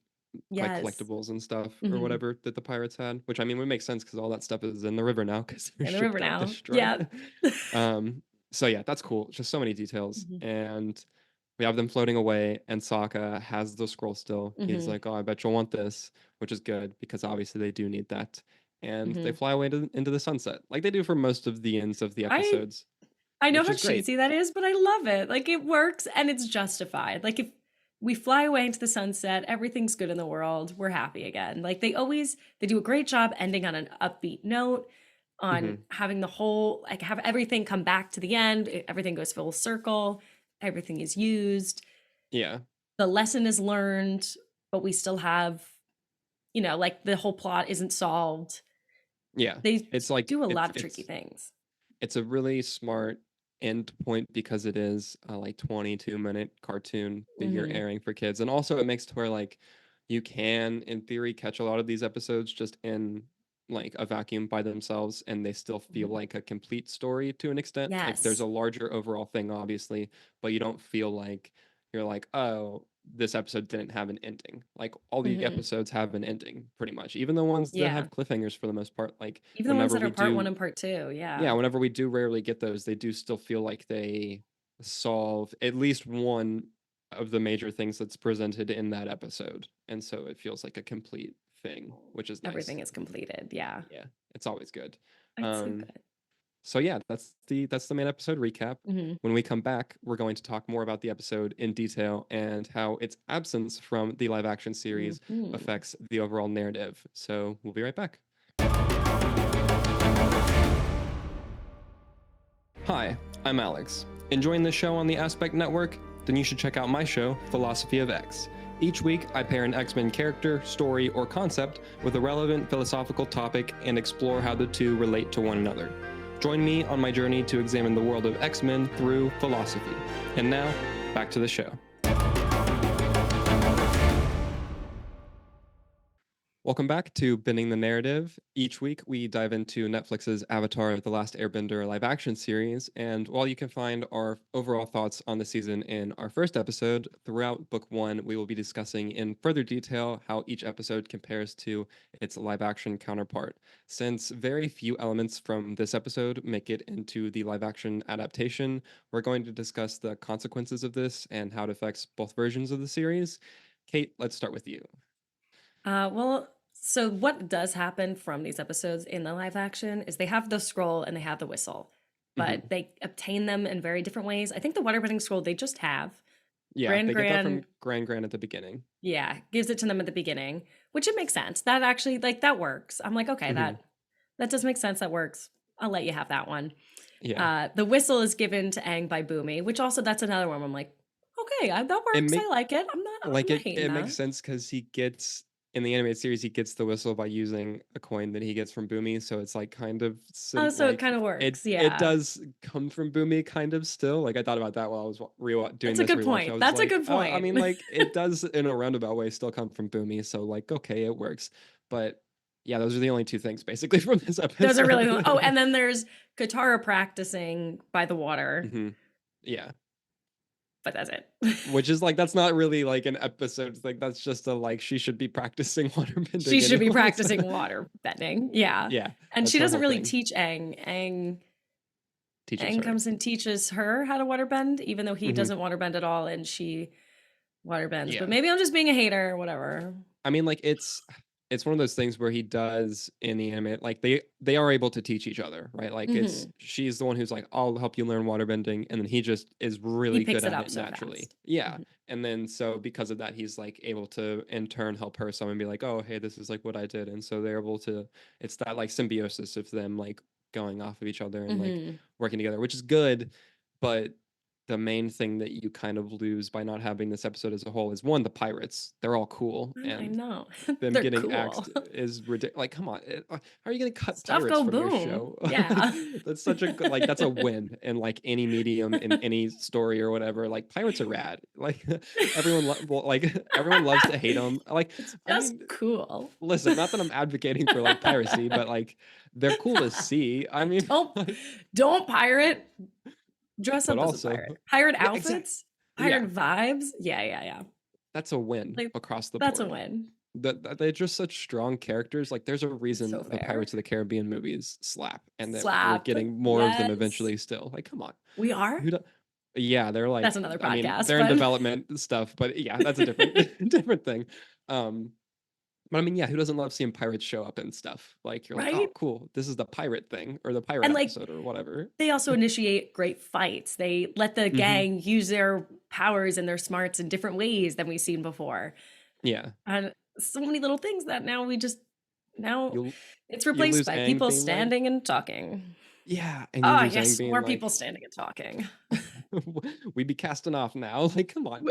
Yes. collectibles and stuff or Hmm. whatever that the pirates had. Which I mean would make sense because all that stuff is in the river now because their In the ship river got now. destroyed. Yeah. So yeah, that's cool. Just so many details, Hmm. and we have them floating away. And Sokka has the scroll still. He's Hmm. like, "Oh, I bet you'll want this," which is good because obviously they do need that. And they Hmm. fly away into the sunset, like they do for most of the ends of the I episodes, I know which how is great. cheesy that is, but I love it. Like it works and it's justified. Like if we fly away into the sunset, everything's good in the world. We're happy again. Like they do a great job ending on an upbeat note, on Hmm. having the whole like have everything come back to the end. Everything goes full circle. Everything is used. Yeah, The lesson is learned, but we still have, like the whole plot isn't solved. yeah. They It's like do a lot of tricky things. it's a really smart end point because it is a like 22-minute cartoon that you're Hmm. airing for kids, and also it makes to where like you can in theory catch a lot of these episodes just in like a vacuum by themselves and they still feel Hmm. like a complete story to an extent. Like there's a Yes. larger overall thing obviously, but you don't feel like you're like, oh, this episode didn't have an ending. Like all the Hmm. episodes have an ending pretty much, even the ones that Yeah. have cliffhangers for the most part. Like Even the ones whenever that are we part one do and part two, yeah, yeah. whenever we do rarely get those, they do still feel like they solve at least one of the major things that's presented in that episode. And so it feels like a complete thing, which is nice. Everything is completed, yeah. Yeah, it's always good. It's so Um, good. so yeah, that's the main episode recap. Mhm, When we come back, we're going to talk more about the episode in detail and how its absence from the live action series mhm. affects the overall narrative. So we'll be right back. Hi, I'm Alex. Enjoying this show on the Aspect Network? Then you should check out my show, Philosophy of X. Each week, I pair an X-Men character, story, or concept with a relevant philosophical topic and explore how the two relate to one another. Join me on my journey to examine the world of X-Men through philosophy. And now, back to the show. Welcome back to Bending the Narrative. Each week, we dive into Netflix's Avatar: The Last Airbender live action series. And while you can find our overall thoughts on the season in our first episode, throughout book one, we will be discussing in further detail how each episode compares to its live action counterpart. Since very few elements from this episode make it into the live action adaptation, we're going to discuss the consequences of this and how it affects both versions of the series. Kate, let's start with you. Well, so what does happen from these episodes in the live action is they have the scroll and they have the whistle, but Mhm. they obtain them in very different ways. I think the waterbending scroll they just have. Yeah, Grand they get that from Grand, Gran at the beginning. yeah, gives it to them at the beginning, which it makes sense. That actually, like, that works. I'm like, okay, Hmm. that does make sense. That works. I'll let you have that one. Yeah. The whistle is given to Aang by Boomy, which also that's another one. I'm like, okay, that It works. I make like it. I'm like not it hating makes that. sense because he gets in the animated series he gets the whistle by using a coin that he gets from Boomy, so it's like kind of Oh, so it like kind of it works. it Yeah, does come from Boomy kind of still. Like I thought about that while I was doing that's a this good rewatch. I point. was That's a like, good oh, I point. mean, like it does in a roundabout way still come from Boomy, so like okay, it works. But yeah, those are the only two things basically from this Those are really oh, episode. and then there's Katara practicing by the water, hmm Yeah. but that's it. Which is like that's not really like an episode. Like that's just a like she should be practicing She waterbending should be anyways. practicing water bending. Yeah, Yeah, and that's she her doesn't whole really thing. teach Aang. Teaches Aang her. comes and teaches her how to waterbend, even though he hmm doesn't waterbend at all, and she waterbends. But Yeah. maybe I'm just being a hater or whatever. I mean, like it's one of those things where he does in the anime, like they are able to teach each other, right? Like it's Hmm. she's the one who's like, I'll help you learn waterbending, and then he just is He really good picks it at up it so naturally. fast. Yeah. Hmm. And then so because of that, he's like able to in turn help her some and be like, oh hey, this is like what I did. And so they're able to it's that like symbiosis of them like going off of each other and like Hmm. working together, which is good, but the main thing that you kind of lose by not having this episode as a whole is one, the pirates. They're all cool, I and know. them They're getting cool. axed is ridiculous. Like, come on, how are you gonna cut Stuff pirates go from your boom. show? Like, Yeah. that's such a like that's a win in like any medium in any story or whatever. Like, pirates are rad. Like, everyone loves to hate them. Like, It's I just mean, cool. listen, not that I'm advocating for like piracy, but like they're cool to see. I mean, don't like, don't pirate. Dress but up as a also, pirate. Pirate yeah, exactly, outfits? yeah, Pirate vibes? Yeah, yeah, yeah. that's a win Like across the that's a board. win. That they're just such strong characters. Like there's a reason So the fair. Pirates of the Caribbean movies slap, and that we're Slap. getting more of them Yes. eventually. Still, like, come on, We are? who? Yeah, they're That's like, another I mean, podcast, they're in but development stuff, but yeah, that's a different different thing. Um, but I mean, yeah, who doesn't love seeing pirates show up and stuff? Like you're like, right? oh, cool, this is the pirate thing or the pirate And like episode or whatever. they also initiate great fights. They let the hmm gang use their powers and their smarts in different ways than we've seen before. Yeah, And so many little things that now you'll it's you replaced lose by Aang people being like, standing and talking. yeah, and you Oh, lose Aang yes, being more people like, standing and talking. we be casting off now. Like, come on.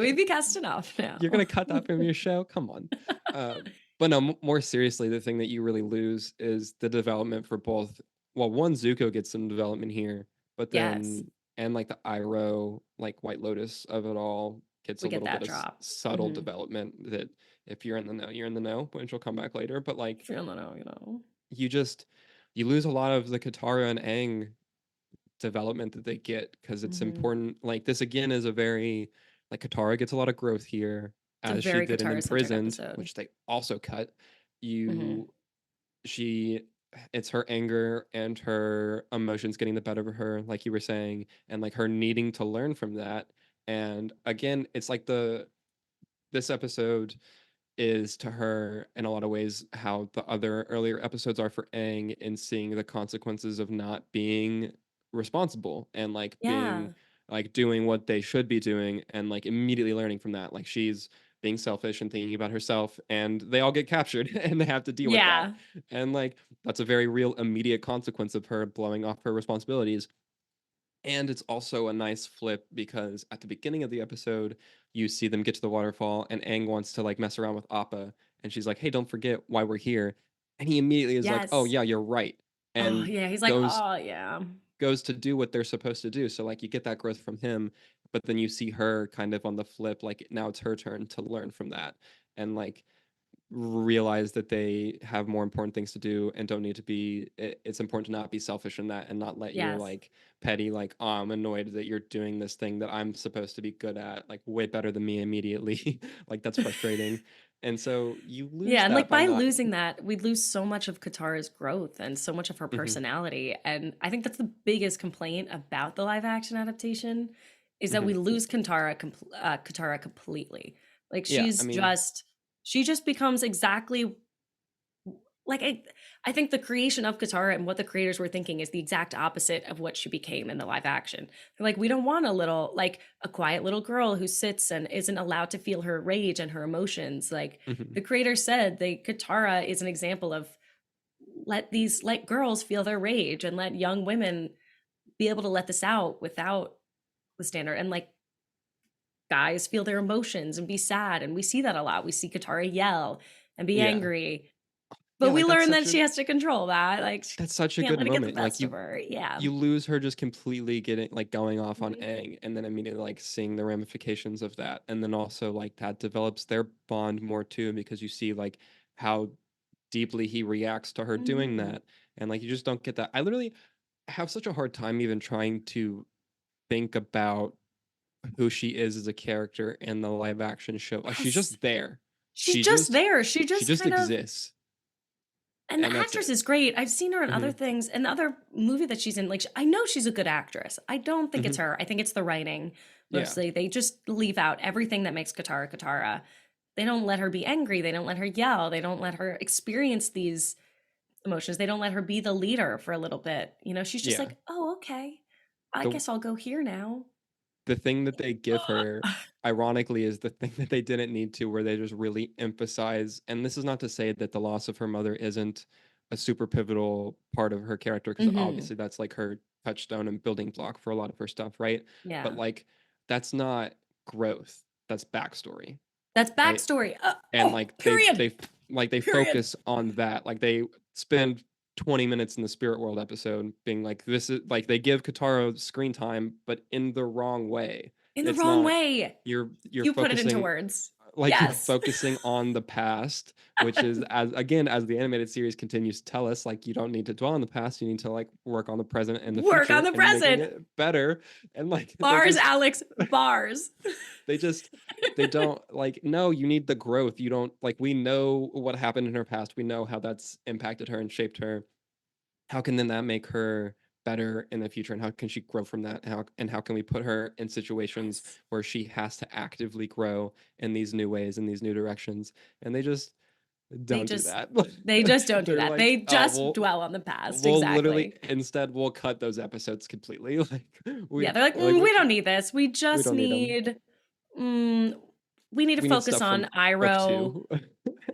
We'd be casting off You're now. gonna cut that from your show? Come on. Uh, but no, more seriously, the thing that you really lose is the development for both. Well, one, Zuko gets some development here, but Yes, then and like the Iroh, like White Lotus of it all gets we a get little bit that of drop. subtle Hmm. development that if you're in the know, you're in the know, which will come back later. But like If you don't know. you just you lose a lot of the Katara and Aang development that they get because it's Hmm. important. Like this again is a very like Katara gets a lot of growth here It's a as she very did in Katara-centric Imprisoned, episode. which they also cut. Hmm. You she it's her anger and her emotions getting the better of her, like you were saying, and like her needing to learn from that. And again, it's like this episode is to her in a lot of ways how the other earlier episodes are for Aang in seeing the consequences of not being responsible and like being Yeah. like doing what they should be doing and like immediately learning from that. Like she's being selfish and thinking about herself and they all get captured and they have to deal with that. Yeah. And like that's a very real immediate consequence of her blowing off her responsibilities. And it's also a nice flip because at the beginning of the episode, you see them get to the waterfall, and Aang wants to like mess around with Appa, and she's like, "Hey, don't forget why we're here." And he immediately is like, "Oh Yes. yeah, you're right," Oh, and yeah. He's like, goes oh, yeah. goes to do what they're supposed to do. So like you get that growth from him, but then you see her kind of on the flip, like now it's her turn to learn from that, and like realize that they have more important things to do and don't need to be it's important to not be selfish in that and not let your Yes. like petty like oh I'm annoyed that you're doing this thing that I'm supposed to be good at like way better than me immediately like that's frustrating and so you lose Yeah, and that like by by not losing that, we'd lose so much of Katara's growth and so much of her hmm personality. And I think that's the biggest complaint about the live action adaptation is that hmm we lose Katara completely. Like yeah I mean she just becomes exactly like I think the creation of Katara and what the creators were thinking is the exact opposite of what she became in the live action. They're like, we don't want a little like a quiet little girl who sits and isn't allowed to feel her rage and her emotions. Like mhm. the creator said, the Katara is an example of let girls feel their rage and let young women be able to let this out without the standard, and like guys feel their emotions and be sad, and we see that a lot. We see Katara yell and be Yeah. angry, but Yeah, we like learn that she has to control that, like she that's such a can't good let it get the moment. Like best of her. Yeah. you lose her just completely getting like going off on Mhm. Aang and then immediately like seeing the ramifications of that. And then also like that develops their bond more too because you see like how deeply he reacts to her doing Mhm. that. And like you just don't get that. I literally have such a hard time even trying to think about who she is as a character in the live action show. Like she's Yes. just there. She's She just just there. She she just just kind of, exists. and the And that's actress it. is great. I've seen her in other Hmm. things, in the other movie that she's in. Like, I know she's a good actress. I don't think it's Hmm. her. I think it's the writing Yeah. mostly. They just leave out everything that makes Katara Katara. They don't let her be angry. They don't let her yell. They don't let her experience these emotions. They don't let her be the leader for a little bit. You know, she's just Yeah. like, oh, okay. I The guess I'll go here now. the thing that they give her ironically is the thing that they didn't need to where they just really emphasize, and this is not to say that the loss of her mother isn't a super pivotal part of her character because Hmm. obviously that's like her touchstone and building block for a lot of her stuff, right? But Yeah. like that's not growth, that's backstory, That's right? backstory. And Oh, like period. they Period. focus on that, like they spend 20 minutes in the spirit world episode being like this is like they give Katara screen time but in the wrong way. In the It's wrong not way. you're You put it into focusing words. like you're Yes. focusing on the past, which is as again as the animated series continues to tell us like you don't need to dwell on the past, you need to like work on the present and the Work on future the and making present. it better. And like they're Bars, just Alex. Bars. they just they don't like no, you need the growth. You don't like we know what happened in her past. We know how that's impacted her and shaped her. How can then that make her better in the future and how can she grow from that? How can we put her in situations Yes. where she has to actively grow in these new ways, in these new directions? And they just They don't do just that. they just don't do They're that. like, They oh, just dwell on the past. we'll literally Exactly. instead we'll cut those episodes completely. Yeah, they're like, like we don't need this. We we just don't need them. need mm, we need to We need focus stuff on from book Iroh. 2.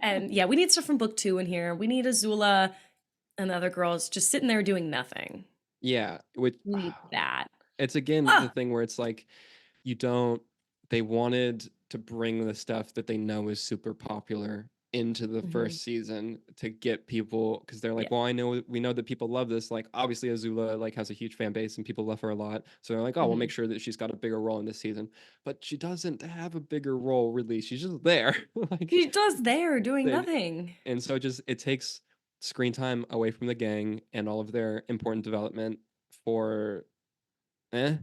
And yeah, we need stuff from book 2 in here. We need Azula and the other girls just sitting there doing nothing. Yeah, which We need that. it's again the Ah. thing where it's like you don't they wanted to bring the stuff that they know is super popular into the Mhm. first season to get people because they're Yeah. like, well, I know we know that people love this. Like obviously Azula like has a huge fan base and people love her a lot. So they're like, oh, we'll make Mhm. sure that she's got a bigger role in this season. But she doesn't have a bigger role really. She's just there. like She does there doing they nothing. and so just it takes screen time away from the gang and all of their important development for eh,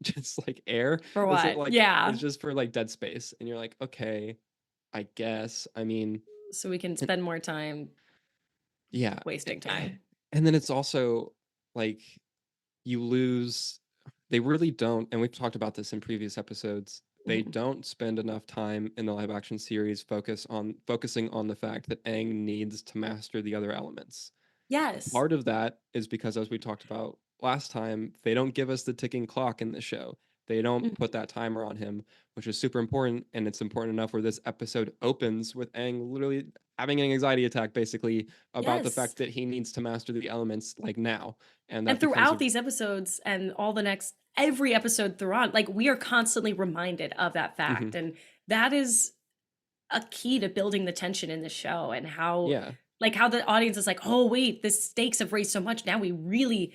just like air. For It's what? like it's Yeah. just for like dead space, and you're like, okay, I guess. I mean, So we can and- spend more time yeah, wasting time. and then it's also like you lose. They really don't, and we've talked about this in previous episodes. They Mhm. don't spend enough time in the live action series focusing on the fact that Aang needs to master the other elements. Yes. Part of that is because, as we talked about last time, they don't give us the ticking clock in the show. They don't Mhm. put that timer on him, which is super important. And it's important enough where this episode opens with Aang literally having an anxiety attack, basically, about the Yes. fact that he needs to master the elements like now. And And that becomes throughout a, these episodes and all the next every episode through on, like we are constantly reminded of that mhm, fact. And that is a key to building the tension in the show, and how yeah, like how the audience is like, oh wait, the stakes have raised so much. Now we really,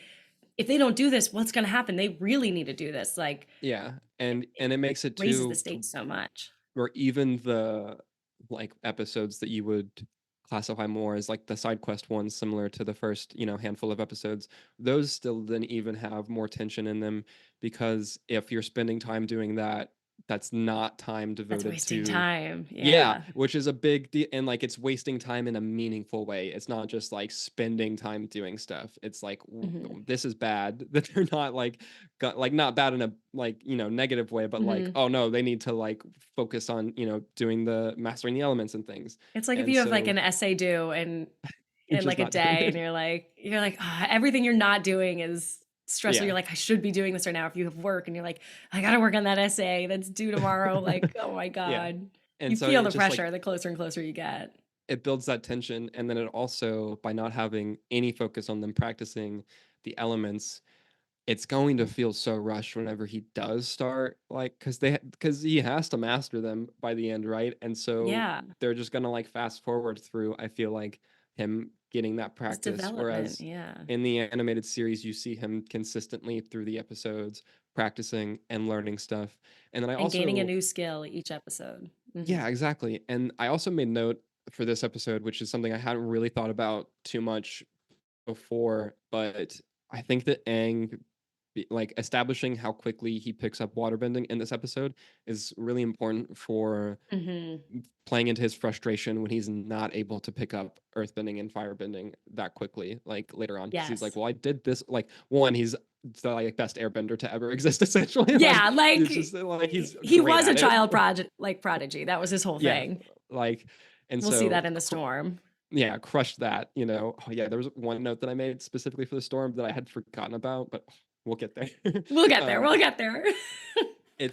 if they don't do this, what's gonna happen? They really need to do this. Like yeah. it, And it makes it raises the too stakes so much. or even the like episodes that you would classify more as like the side quest ones similar to the first handful of episodes, those still then even have more tension in them because if you're spending time doing that, that's not time That's devoted wasting to time. yeah, Yeah. which is a big deal, and like it's wasting time in a meaningful way. It's not just like spending time doing stuff. It's like Hmm. this is bad that they're not like like not bad in a like negative way, but like Hmm. oh no, they need to like focus on doing the mastering the elements and things. It's like if And you have like so an essay due and you're in just like a not doing day, and it. you're like, "Ah, everything you're not doing is stressful." Yeah, You're like, I should be doing this right now. If you have work and you're like, I gotta work on that essay that's due tomorrow, like, oh my yeah. God. And You so feel it's the just like pressure the closer and closer you get. it builds that tension, and then it also, by not having any focus on them practicing the elements, it's going to feel so rushed whenever he does start, like, because he has to master them by the end, right? And so Yeah. they're just gonna like fast forward through, I feel like, him getting that His practice, development. whereas Yeah. in the animated series you see him consistently through the episodes practicing and learning stuff. And then I And gaining a also, new skill each episode. yeah, exactly. And I also made note for this episode, which is something I hadn't really thought about too much before, but I think that Aang, like establishing how quickly he picks up waterbending in this episode is really important for Hmm. playing into his frustration when he's not able to pick up earthbending and firebending that quickly, like later on, because he's like, Yes. well, I did this, like, one, he's the like best airbender to ever exist, essentially. Like, Yeah, like it's just like he's he great was a at it. child prodigy. That was his whole Yeah, thing. like, and We'll see so that in the storm. yeah, crushed that, you know. Oh, yeah, there was one note that I made specifically for the storm that I had forgotten about, but we'll get there. We'll get there. um, We'll get there.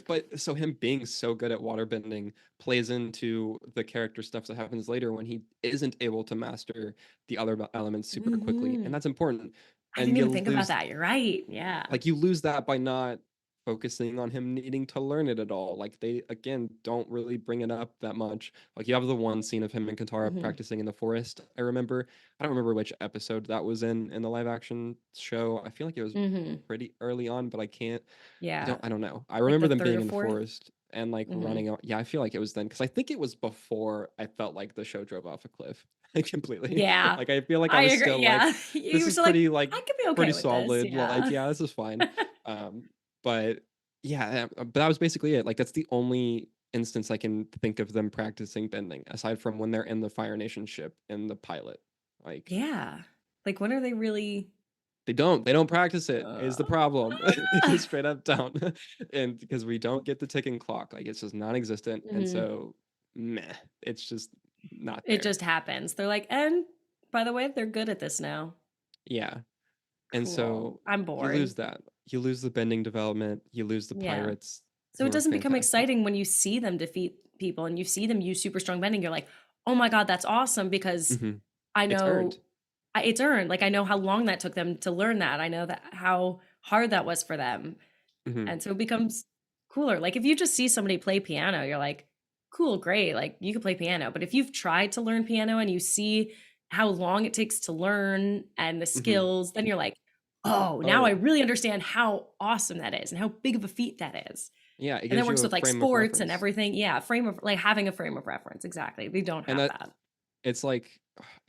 but so him being so good at waterbending plays into the character stuff that happens later when he isn't able to master the other elements super quickly, and Hmm. that's important. I And didn't even you think about lose, that. You're right. Yeah. like, you lose that by not focusing on him needing to learn it at all. Like, they again don't really bring it up that much. Like, you have the one scene of him and Katara Hmm. practicing in the forest. I don't remember which episode that was in the live action show. I feel like it was Hmm. pretty early on, but Yeah. I don't know. I Like remember the them third being or in the fourth. forest and like Hmm. running out. Yeah, I feel like it was then, because I think it was before I felt like the show drove off a cliff completely. Yeah. Like, I feel like I I was agree. still like, Yeah. You this were is still like, pretty, like, I could be okay pretty with this. solid. Like, Yeah. yeah, this is fine. Um, but yeah, but that was basically it. Like, that's the only instance I can think of them practicing bending, aside from when they're in the Fire Nation ship in the pilot. Like, Yeah. Like, when are they really? they don't practice it Uh, is the problem. They just straight up don't. And because we don't get the ticking clock, like, it's just non-existent. And mhm. so meh, it's just not It there. just happens. They're like, and by the way, they're good at this now. Yeah. And Cool. so I'm you bored. lose that. You lose the bending development, you lose the Yeah. pirates, So who it are doesn't become fantastic. exciting when you see them defeat people and you see them use super strong bending. You're like, oh my God, that's awesome because Hmm. I It's earned. know it's earned. Like I know how long that took them to learn that. I know that how hard that was for them. Hmm. And so it becomes cooler. Like if you just see somebody play piano, you're like, cool, great. Like you can play piano. But if you've tried to learn piano and you see how long it takes to learn and the Hmm. skills, then you're like, oh, now I Oh, really understand how awesome that is and how big of a feat that is. yeah, it And that gives you works a with like frame of sports and reference. everything. Yeah, frame of like having a frame of reference. Exactly. They don't And have that that. it's like,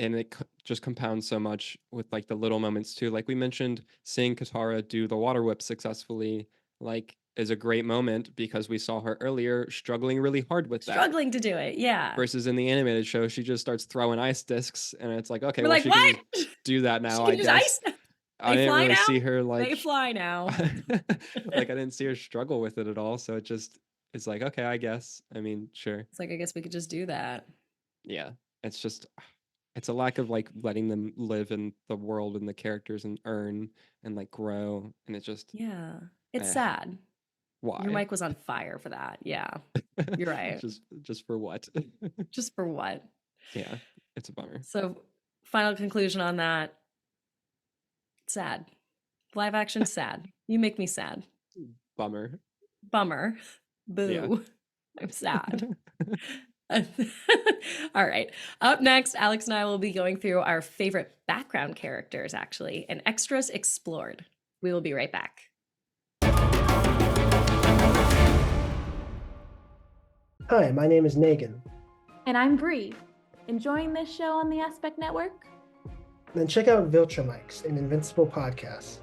and just compounds so much with like the little moments too. Like we mentioned, seeing Katara do the water whip successfully, like, is a great moment because we saw her earlier struggling really hard with that. Struggling to do it. Yeah. Versus in the animated show, she just starts throwing ice discs, and it's like, okay, We're well, like, she can what? just do that She now, can I use guess. ice. I They didn't fly really now. see her They like, fly now. like, I didn't see her struggle with it at all. So it's like, okay, I guess. I mean, sure. It's like I guess we could just do that. Yeah. It's just, it's a lack of like letting them live in the world and the characters and earn and like grow. And it just, Yeah. It's eh, sad. Your why? mic was on fire for that. Yeah. You're right. just for what? Just for what? Yeah, it's a bummer. So, final conclusion on that, sad. Live action sad. You make me sad. Bummer. Bummer. Yeah. Boo. I'm sad. All right. Up next, Alex and I will be going through our favorite background characters, actually, and extras explored. We will be right back. Hi, my name is Negan. And I'm Bree. Enjoying this show on the Aspect Network? Then check out Viltrumics, an Invincible podcast.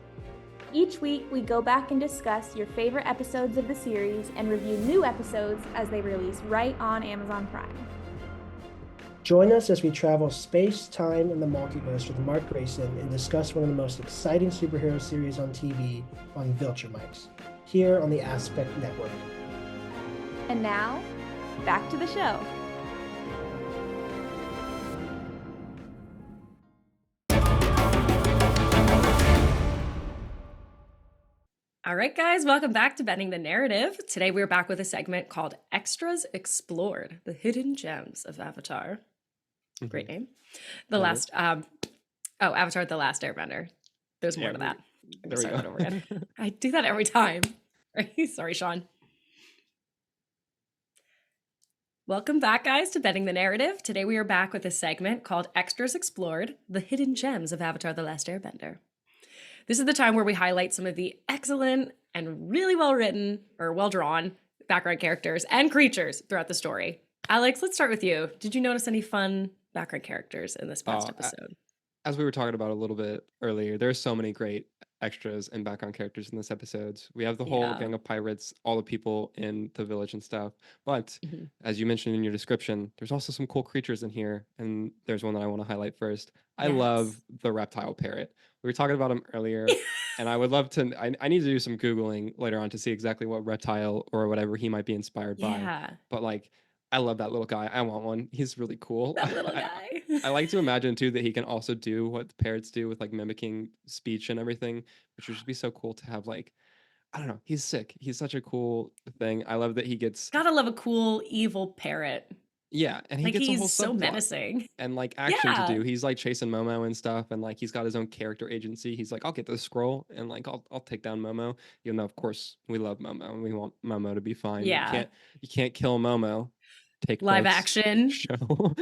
Each week, we go back and discuss your favorite episodes of the series and review new episodes as they release right on Amazon Prime. Join us as we travel space, time, and the multiverse with Mark Grayson and discuss one of the most exciting superhero series on TV on Viltrumics, here on the Aspect Network. And now, back to the show. All right, guys, welcome back to Bending the Narrative. Today we're back with a segment called Extras Explored, the hidden gems of Avatar. Great name. Love it. Avatar: The Last Airbender. There's more Yeah, to that. I'm there gonna we start that over again. go. I do that every time. Sorry, Sean. Welcome back, guys, to Bending the Narrative. Today we are back with a segment called Extras Explored, the hidden gems of Avatar: The Last Airbender. This is the time where we highlight some of the excellent and really well written or well drawn background characters and creatures throughout the story. Alex, let's start with you. Did you notice any fun background characters in this past Oh, episode? as we were talking about a little bit earlier, there's so many great extras and background characters in this episode. We have the whole Yeah. gang of pirates, all the people in the village and stuff. But Mhm. as you mentioned in your description, there's also some cool creatures in here, and there's one that I want to highlight first. I love the reptile parrot. We were talking about him earlier, and I would love to. I need to do some googling later on to see exactly what reptile or whatever he might be inspired by. Yeah, But like, I love that little guy. I want one. He's really cool. that little I, guy. I like to imagine too that he can also do what the parrots do with like mimicking speech and everything, which would just be so cool to have. Like, I don't know, he's sick. He's such a cool thing. I love that he gets, Gotta love a cool evil parrot. yeah, and he Like, gets a whole he's so subplot menacing. and like action to Yeah. do. He's like chasing Momo and stuff, and like he's got his own character agency. He's like, I'll get this scroll and like I'll take down Momo. Even though of course we love Momo and we want Momo to be fine. Yeah. You can't kill Momo. Take Live notes, action. show.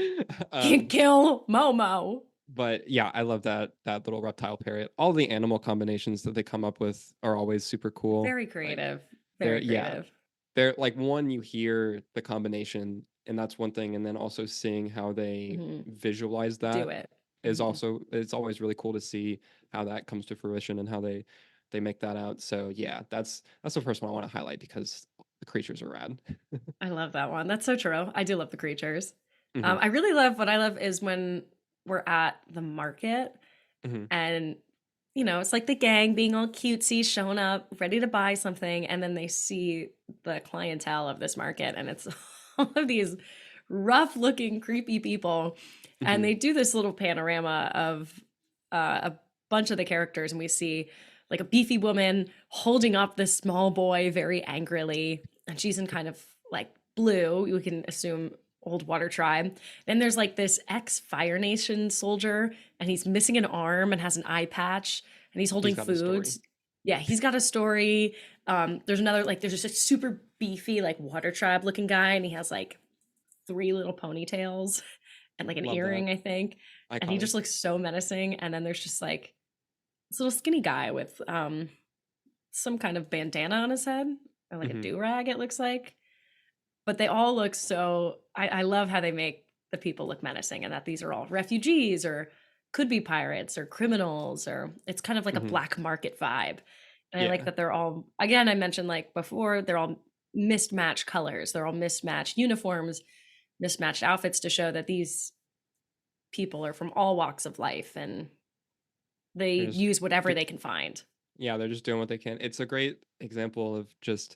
Can't kill Momo. But yeah, I love that little reptile parrot. All the animal combinations that they come up with are always super cool. Very Like, creative. they're Very yeah, creative. they're like one you hear the combination, and that's one thing, and then also seeing how they Mhm. visualize that Do it. is Mhm. also, it's always really cool to see how that comes to fruition and how they make that out. So yeah, that's the first one I want to highlight because the creatures are rad. I love that one. That's so true. I do love the creatures. Mhm, I really love what I love is when we're at the market mhm. and it's like the gang being all cutesy, showing up, ready to buy something, and then they see the clientele of this market, and it's all of these rough-looking, creepy people, and Mhm. they do this little panorama of a bunch of the characters, and we see like a beefy woman holding up this small boy very angrily, and she's in kind of like blue. We can assume old water tribe. Then there's like this ex-Fire Nation soldier, and he's missing an arm and has an eye patch, and he's holding got a story. foods. Yeah, he's got a story. There's another, like, there's just a super beefy, like, water tribe looking guy, and he has like 3 little ponytails and like an Love that. earring, I think. And he Iconic. just looks so menacing. And then there's just like this little skinny guy with some kind of bandana on his head, or like a Mhm. do-rag, it looks like. But they all look so I love how they make the people look menacing, and that these are all refugees or could be pirates or criminals, or it's kind of like a Mhm. black market vibe. And I like Yeah. that they're all, again, I mentioned like before, they're all mismatched colors, they're all mismatched uniforms, mismatched outfits to show that these people are from all walks of life, and they They're just use whatever do- they can find. yeah, they're just doing what they can. It's a great example of just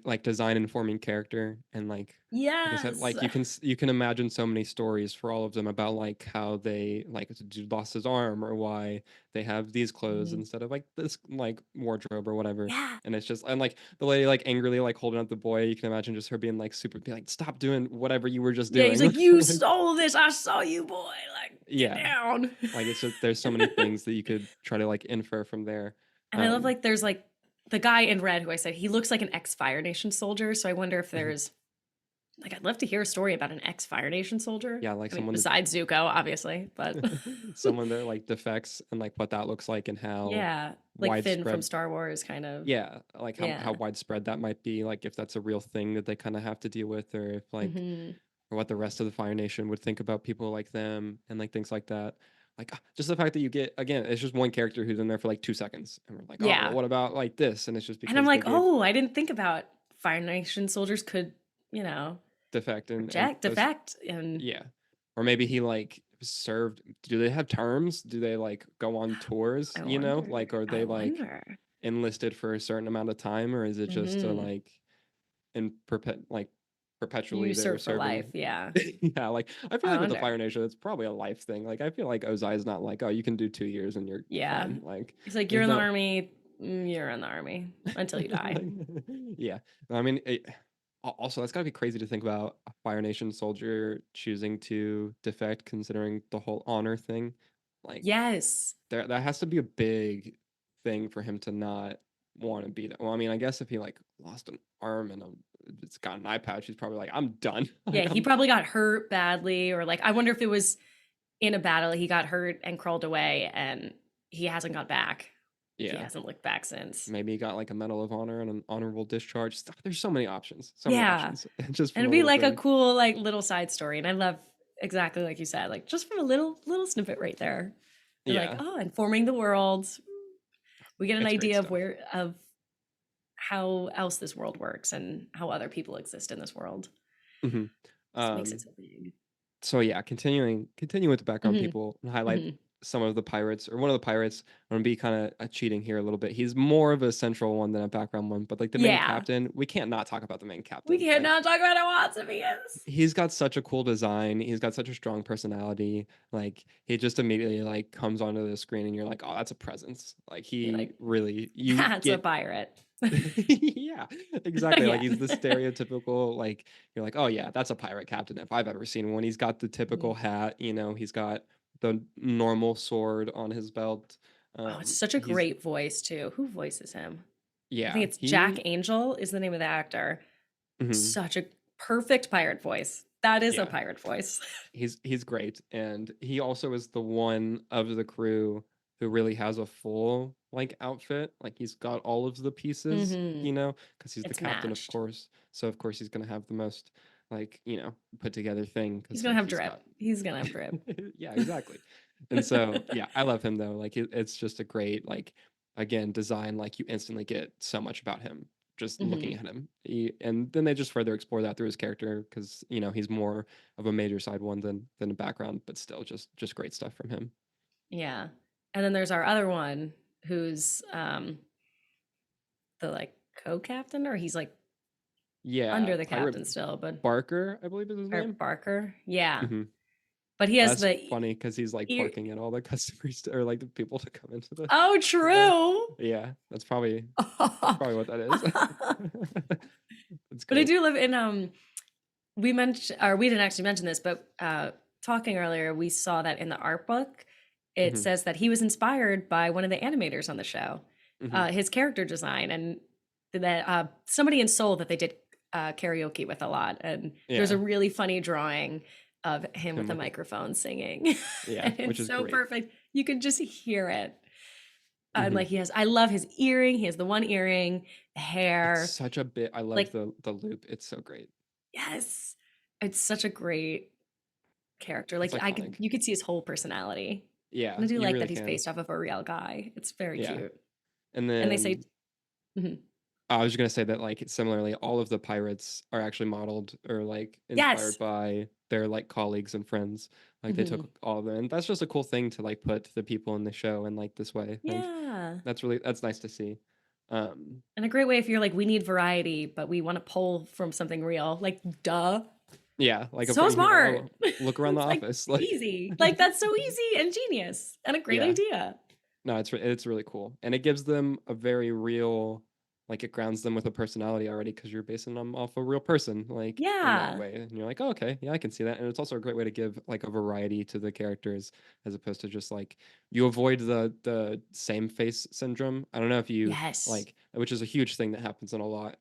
like design informing character, and like I said, Yes. like you can imagine so many stories for all of them about like how they like dude lost his arm, or why they have these clothes Mhm. instead of like this like wardrobe or whatever. Yeah. And it's just, and like the lady like angrily like holding up the boy, you can imagine just her being like super, be like, stop doing whatever you were just Yeah, he's doing. like, you Like, stole this. I saw you, boy. Like, get yeah, down. like it's just, there's so many things that you could try to like infer from there. And I love, like, there's like the guy in red who I said he looks like an ex-Fire Nation soldier. So I wonder if there's like, I'd love to hear a story about an ex-Fire Nation soldier. Yeah, like I mean, someone that besides Zuko, obviously, but someone that like defects, and like what that looks like and how yeah, like Finn from widespread, Star Wars, kind of. yeah, like how Yeah. widespread that might be, like if that's a real thing that they kind of have to deal with, or if like, Hmm. or what the rest of the Fire Nation would think about people like them, and like things like that. Like just the fact that you get, again, it's just one character who's in there for like 2 seconds, and we're like, oh, well, Yeah. what about like this? And it's just And I'm because they like, gave oh, I didn't think about Fire Nation soldiers could, defect and reject, those, defect, and yeah, or maybe he like served. Do they have terms? Do they like go on tours? I You know, wonder. like are I they like wonder. enlisted for a certain amount of time, or is it just Hmm. like in perpetually You they're serve for life. serving? Yeah. Yeah, like I feel I like with the wonder. Fire Nation, it's probably a life thing. Like I feel like Ozai is not like, oh, you can do 2 years and you're Yeah. fine. Like He's like, you're there's in the no, army. You're in the army until you die. yeah. I mean, Also, that's gotta be crazy to think about a Fire Nation soldier choosing to defect, considering the whole honor thing. Like, Yes. that has to be a big thing for him to not want to be that. Well, I mean, I guess if he like lost an arm and it's got an eye patch, he's probably like, I'm done. Yeah, Like, he probably got hurt badly, or like I wonder if it was in a battle he got hurt and crawled away and he hasn't got back. He yeah, hasn't looked back since. maybe he got like a Medal of Honor and an honorable discharge. There's so many options, so many Yeah. options, just And from it'd a be little like a thing. cool like little side story. And I love exactly like you said, like just from a little snippet right there. You're like, Yeah, oh, informing the world. We get an it's great idea of stuff. where of how else this world works and how other people exist in this world. hmm Just makes it Um, so big. so yeah, continuing with the background Mhm, people and highlight mhm. some of the pirates or one of the pirates. I'm gonna be kind of cheating here a little bit. He's more of a central one than a background one, but like the main Yeah. captain, we can't not talk about the main We captain. can't Like not talk about how awesome he is. he's got such a cool design. He's got such a strong personality. Like he just immediately like comes onto the screen and you're like, oh, that's a presence. Like You're he like, really you that's a get pirate. yeah, exactly. Like Yeah. he's the stereotypical, like you're like, oh yeah, that's a pirate captain if I've ever seen one. He's got the typical Mhm. hat, he's got the normal sword on his belt. Oh, it's such a He's great voice too. Who voices him? I think yeah, it's Jack he Angel is the name of the actor. mhm, Such a perfect pirate voice. That is a yeah, pirate voice. he's great. And he also is the one of the crew who really has a full like outfit. Like he's got all of the pieces, Hmm. because he's the It's captain, of matched. course. So of course he's gonna have the most like, put together thing He's because gonna like have he's got drip. He's gonna have drip. yeah, exactly. And so, yeah, I love him though. Like it's just a great like again design. Like you instantly get so much about him just looking Hmm. at him. And then they just further explore that through his character because he's more of a major side one than a background, but still just great stuff from him. Yeah. And then there's our other one who's the like co-captain, or he's like Yeah, under the Pirate captain still, but Barker, I believe is his Pirate name. Barker. Yeah. hmm But he has That's the funny because he's like ear. barking at all the customers or like the people to come into Oh, the bar. true. Yeah, that's probably what that is. It's But I great. do live in we mentioned, or we didn't actually mention this, but talking earlier, we saw that in the art book, it hmm says that he was inspired by one of the animators on the show, hmm his character design, and that somebody in Seoul that they did karaoke with a lot. And there's a Yeah, really funny drawing of him him with a with it. microphone singing. Yeah, And which it's is so great. perfect. You can just hear it. And hmm like I love his earring. He has the one earring, the It's hair. such a bit. I love Like, the loop. It's so great. yes, it's such a great character. It's Like iconic. you could see his whole personality. And Yeah, I do you like really that he's can. based off of a real guy. It's very Yeah, cute. and And they say, then mhm, I was just gonna say that like similarly, all of the pirates are actually modeled or like inspired yes. by their like colleagues and friends. Like they Hmm. took all of them, and that's just a cool thing to like put the people in the show in like this way. Like Yeah. that's nice to see. Um, And a great way if you're like, we need variety, but we want to pull from something real. Like, duh. yeah, like So smart. oh, look around the It's like office, like easy. Like, that's so easy and genius and a great yeah. idea. No, it's really cool, and it gives them a very real, like it grounds them with a personality already because you're basing them off a real person, like in that Yeah. way, and you're like, oh, okay, yeah, I can see that, and it's also a great way to give like a variety to the characters as opposed to just like you avoid the same face syndrome. I don't know if you Yes. like, which is a huge thing that happens in a lot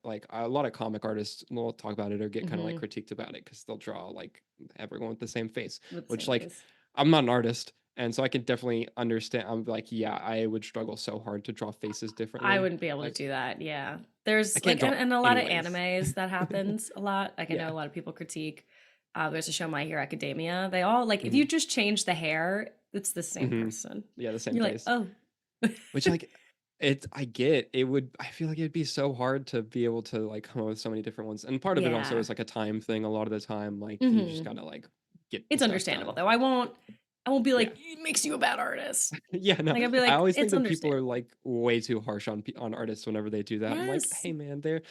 of comic artists will talk about it or get kind of like Hmm. critiqued about it because they'll draw like everyone with the same face, With the which same like face. I'm not an artist. And so I can definitely understand. I'm like, yeah, I would struggle so hard to draw faces I differently. wouldn't be able to Like, do that. Yeah. I There's can't like, draw and a lot of anyways. animes that happens a lot. Like I know Yeah. a lot of people critique. There's a show, My Hero Academia. They all like, if hmm you just change the hair, it's the same hmm person. Yeah, the same You're like, face. oh, Which like I get it would I feel like it'd be so hard to be able to like come up with so many different ones. And part of it also yeah. is like a time thing. A lot of the time, like you just Hmm. gotta like get the It's stuff understandable done. though. I won't be Yeah. like, it makes you a bad artist. Yeah, no. Like I'll be I like, always think it's that people are understandable. like way too harsh on artists whenever they do that. I'm like, Yes. hey man, they're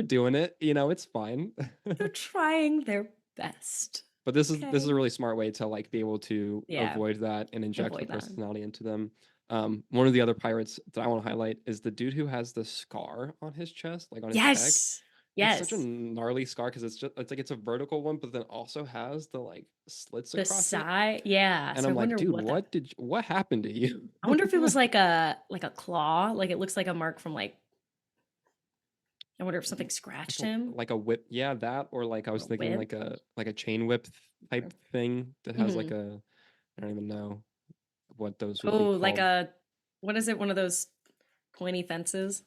doing it. It's fine. They're trying their best. But this is Okay. a really smart way to like be able to Yeah. avoid that and inject the Avoid that. personality into them. One of the other pirates that I want to highlight is the dude who has the scar on his chest, like on his pec. Yes. it's such a Yes. gnarly scar because it's like it's a vertical one, but then also has the like slits The across it. side. Yeah. And So I I'm like, wonder dude, what that what happened to you? I wonder if it was like a claw. Like it looks like a mark from like I wonder if something scratched him. Like a whip, yeah, that, or like I Or was a thinking whip. like a chain whip type thing that has like Mhm. a, I don't even know what those would be Oh, like called. a what is it? One of those pointy fences?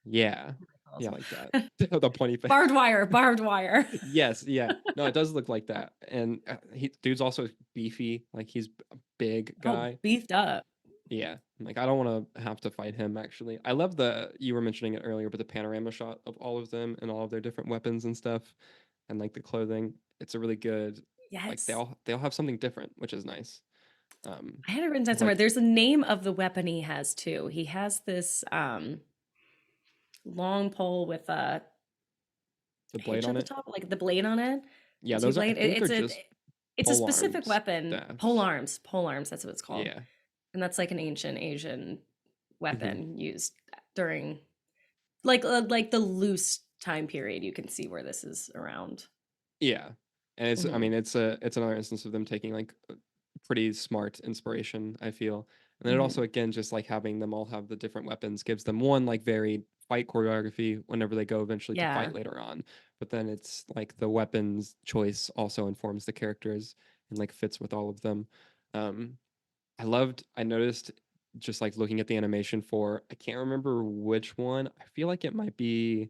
Yeah, What yeah, are like that. they The pointy called? Barbed wire, barbed wire. Yes, yeah. No, it does look like that. And dude's also beefy, like he's a big Oh, guy. beefed up. Yeah, like I don't want to have to fight him actually. I love you were mentioning it earlier, but the panorama shot of all of them and all of their different weapons and stuff and like the clothing. It's a really good, like Yes. they all have something different, which is nice. Um I had it written down somewhere. like There's a name of the weapon he has too. He has this long pole with a the blade hitch at on the it. top, like the blade on it. Yeah, Two those are, I blade. think they're It's a just it's a pole specific arms weapon. Pole staffs. arms. Pole arms, that's what it's called. Yeah. And that's like an ancient Asian Hmm. weapon used during like the loose time period. You can see where this is around. Yeah. And it's, I Hmm. mean, it's another instance of them taking like pretty smart inspiration, I feel. And then it Hmm. also, again, just like having them all have the different weapons gives them one like very fight choreography whenever they go eventually to Yeah. fight later on. But then it's like the weapons choice also informs the characters and like fits with all of them. Um, I noticed just like looking at the animation for, I can't remember which one. I feel like it might be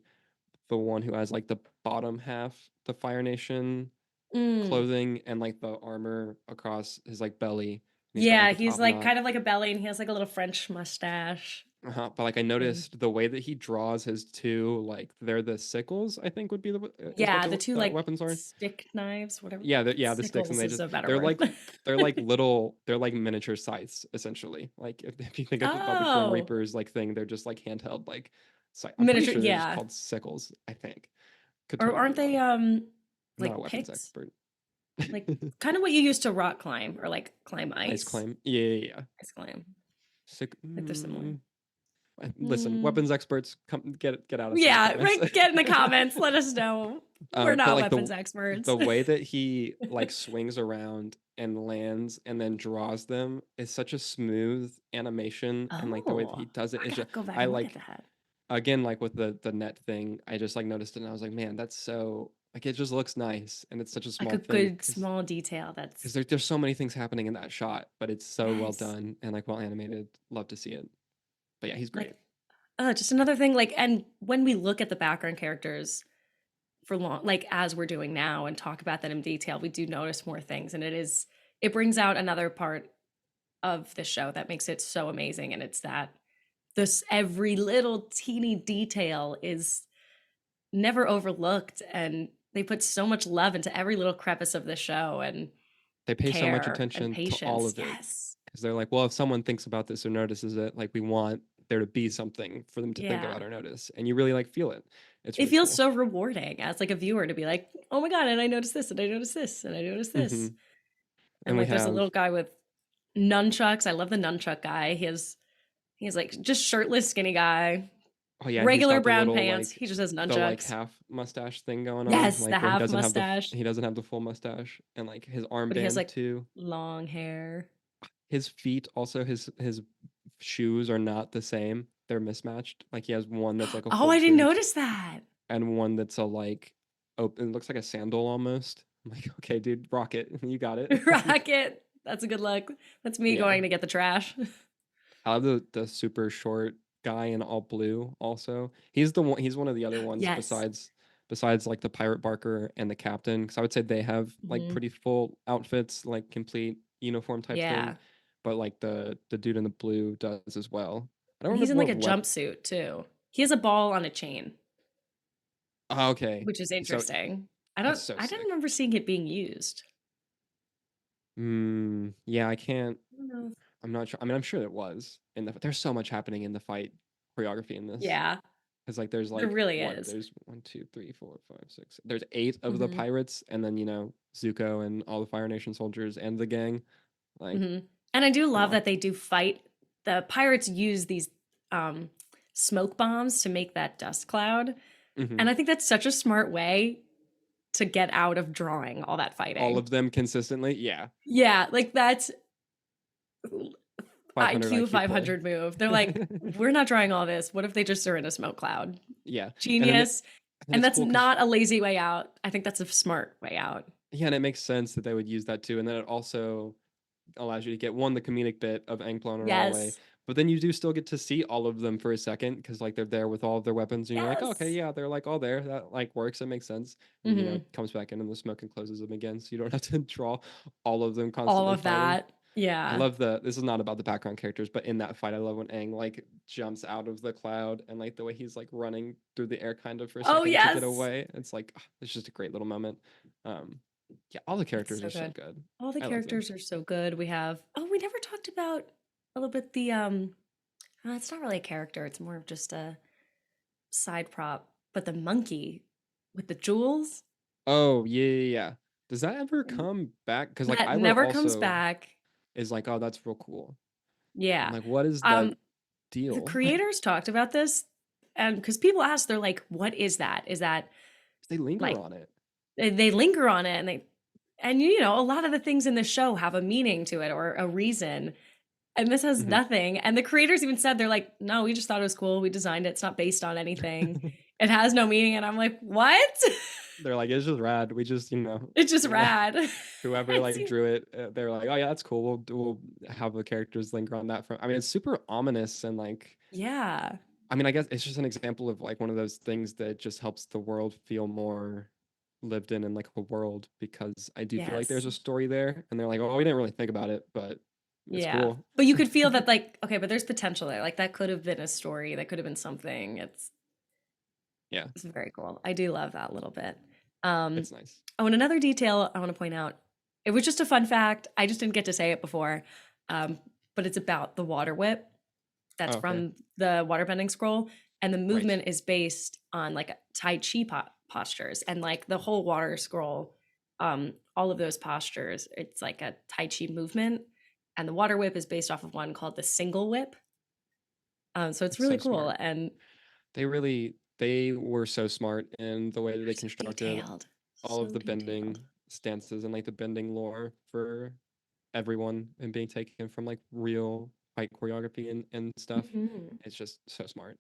the one who has like the bottom half, the Fire Nation Mm. clothing and like the armor across his like belly. And he's got like Yeah, the he's top like knot. kind of like a belly and he has like a little French mustache. But like I And noticed the way that he draws his two, like they're the sickles, I think would be is what yeah, the two the like weapons are. stick knives, whatever. Yeah, the sticks, and Sickles is a better they're word. like they're like miniature scythes essentially. Like if you think about the Grim Oh, Reapers like thing, they're just like handheld like I'm pretty miniature, sure they're just yeah. called sickles, I think. Could Or totally be aren't they wrong. I'm not a like weapons picks? expert. Like kind of what you use to rock climb or like climb Ice ice. climb. Yeah. Ice climb. Sick. Like they're similar. Listen, Mm. weapons experts, come get out of us in the Yeah, comments. right. Get in the comments. Let us know. We're But not like weapons experts. the way that he like swings around and lands and then draws them is such a smooth animation, and like the way that Oh, he does it I is gotta just, go back I and look at like, that. again, like with the net thing, I just like noticed it and I was like, man, that's so like it just looks nice and it's such a Like small a thing good small detail that's because there's so many things happening in that shot, but it's so well yes. done and like well animated. Love to see it. But yeah, he's great. Like just another thing, like, and when we look at the background characters for long, like as we're doing now and talk about that in detail, we do notice more things. And it brings out another part of the show that makes it so amazing. And it's that this every little teeny detail is never overlooked. And they put so much love into every little crevice of the show and They pay so much care and attention to all patience. of it Yes. because they're like, well, if someone thinks about this or notices it, like we want there to be something for them to think Yeah. about or notice, and you really like feel it. It's It really feels cool. so rewarding as like a viewer to be like, oh my God, and I noticed this, and I noticed this, and I noticed Hmm. this. And And we like there's a have, little guy with nunchucks. I love the nunchuck guy. He's like just shirtless, skinny guy, oh yeah, and he's regular got the brown little pants. like He just has the like nunchucks. half mustache thing going on, Yes, the like where half mustache, he doesn't have the full mustache, and like his but he has armband like too. long hair. His feet also, his shoes are not the same. They're mismatched. Like he has one that's like a Oh, full I didn't boot notice that. and one that's a like open. It looks like a sandal almost. I'm like, okay, dude, rock it. You got it. Rocket. That's a good look. That's me Yeah, going to get the trash. I love the super short guy in all blue. Also, he's the one. He's one of the other ones Yes. besides like the pirate Barker and the captain. Because I would say they have like Hmm. pretty full outfits, like complete uniform type thing. Yeah. But like the dude in the blue does as well. I don't And he's remember in like what a jumpsuit too. He has a ball on a chain, Oh, okay, which is so interesting. that's so I don't sick. remember seeing it being used. Yeah, I can't. I don't know. I'm not sure. I mean, I'm sure it was. There's so much happening in the fight choreography in this. Yeah, Because like there's there like really what? is. There's one, two, three, four, five, six. There's 8 of the Hmm. pirates, and then Zuko and all the Fire Nation soldiers and the gang. Like, Hmm. And I do come love on. that they do fight. The pirates use these um, smoke bombs to make that dust cloud. Mhm. And I think that's such a smart way to get out of drawing all that All fighting. of them consistently. Yeah. Yeah, like that's 500 IQ IQ play. 500 move. They're like, we're not drawing all this. What if they just are in a smoke cloud? Yeah. Genius. And And it's that's cool 'cause not a lazy way out. I think that's a smart way out. yeah, and it makes sense that they would use that too. And then it also allows you to get the comedic bit of Aang blowing it all away. Yes. But then you do still get to see all of them for a second because like they're there with all of their weapons, and you're like, oh, okay, Yes. yeah, they're like all there. That like works. It makes sense. And you know, Mhm. comes back in and the smoke and closes them again, so you don't have to draw all of them All constantly of fighting. that. I Yeah. love this is not about the background characters, but in that fight, I love when Aang like jumps out of the cloud and like the way he's like running through the air kind of for a Oh, second to get yes. away. It's like it's just a great little moment. Yeah, all the It's characters so are so good. good. All the I love them. characters are so good. We never talked about a little bit the it's not really a character, it's more of just a side prop, but the monkey with the jewels, Oh, yeah. Does that ever come back? Because like that Iroh never comes also back. is like, oh, that's real cool. I'm Yeah. like, what is that Um, the deal? creators talked about this, and because people asked, they're like, "What is that? Is that They linger like on it. they linger on it?" And you know, a lot of the things in the show have a meaning to it or a reason, and this has Mhm. nothing. And the creators even said they're like, "No, we just thought it was cool. We designed it. It's not based on anything. It has no meaning." And I'm like, "What?" They're like, it's just rad. We just, It's just rad. whoever It like seems- drew it, they're like, oh yeah, that's cool. We'll have the characters linger on that. I mean, it's super ominous and like, yeah. I mean, I guess it's just an example of like one of those things that just helps the world feel more lived in like a world because I do feel like there's Yes. a story there, and they're like, oh, we didn't really think about it, but it's Yeah. cool. But you could feel that like, okay, but there's potential there. Like that could have been a story. That could have been something. Yeah, It's very cool. I do love that little bit. Um, it's nice. oh, and another detail I want to point out. It was just a fun fact. I just didn't get to say it before. But it's about the water whip. That's Oh, okay. from the Waterbending Scroll. And the Right. movement is based on like Tai Chi postures. And like the whole water scroll, all of those postures, it's like a Tai Chi movement. And the water whip is based off of one called the single whip. So it's That's really so cool. smart. And They were so smart in the way that they're they so constructed detailed. all of So the detailed. bending stances and like the bending lore for everyone and being taken from like real fight choreography and stuff. Mhm. It's just so smart.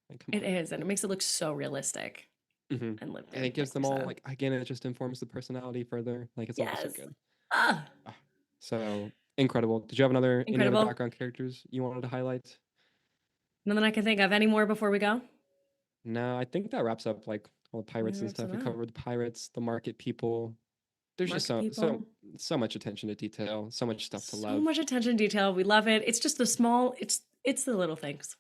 Like, come It on. is, and it makes it look so realistic Hmm. and lived And in, it gives like we them all said. like again, it just informs the personality further. Like it's all so Yes. good. Ah, Ah, so incredible. Did you have any other incredible. background characters you wanted to highlight? Nothing I can think of. Any more before we go? No, I think that wraps up like all the pirates and Wraps stuff. it We up. covered the pirates, the market people. There's just Market people. so much attention to detail, so much stuff to So love. much attention to detail. We love it. It's just the small. It's the little things.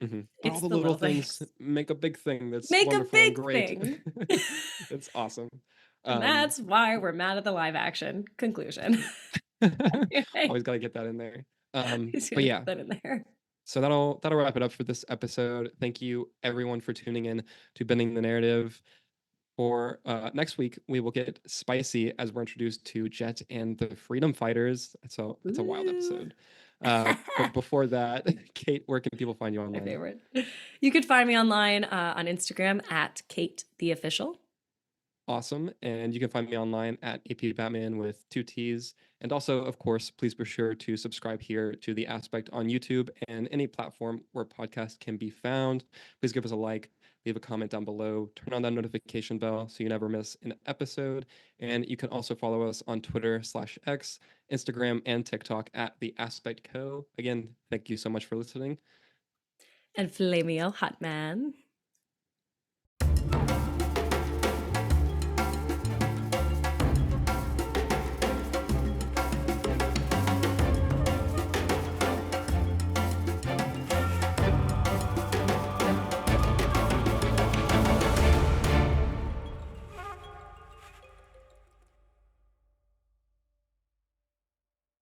But all It's the the little little things things. make a big thing that's Make a wonderful and big great. thing. It's awesome. And that's why we're mad at the live action. Conclusion. Anyway, Always got to get that in there. just But gonna yeah, put that in there. so that'll wrap it up for this episode. Thank you everyone for tuning in to Bending the Narrative. For next week, we will get spicy as we're introduced to Jet and the Freedom Fighters. It's a wild Ooh. episode. But before that, Kate, where can people find you My online? favorite. You could find me online on Instagram at Kate the Official. Awesome. And you can find me online at AP Batman with 2 T's. And also, of course, please be sure to subscribe here to The Aspect on YouTube and any platform where podcasts can be found. Please give us a like, leave a comment down below, turn on that notification bell so you never miss an episode. And you can also follow us on Twitter/X, Instagram, and TikTok at The Aspect Co. Again, thank you so much for listening. And Flamio Hot Man.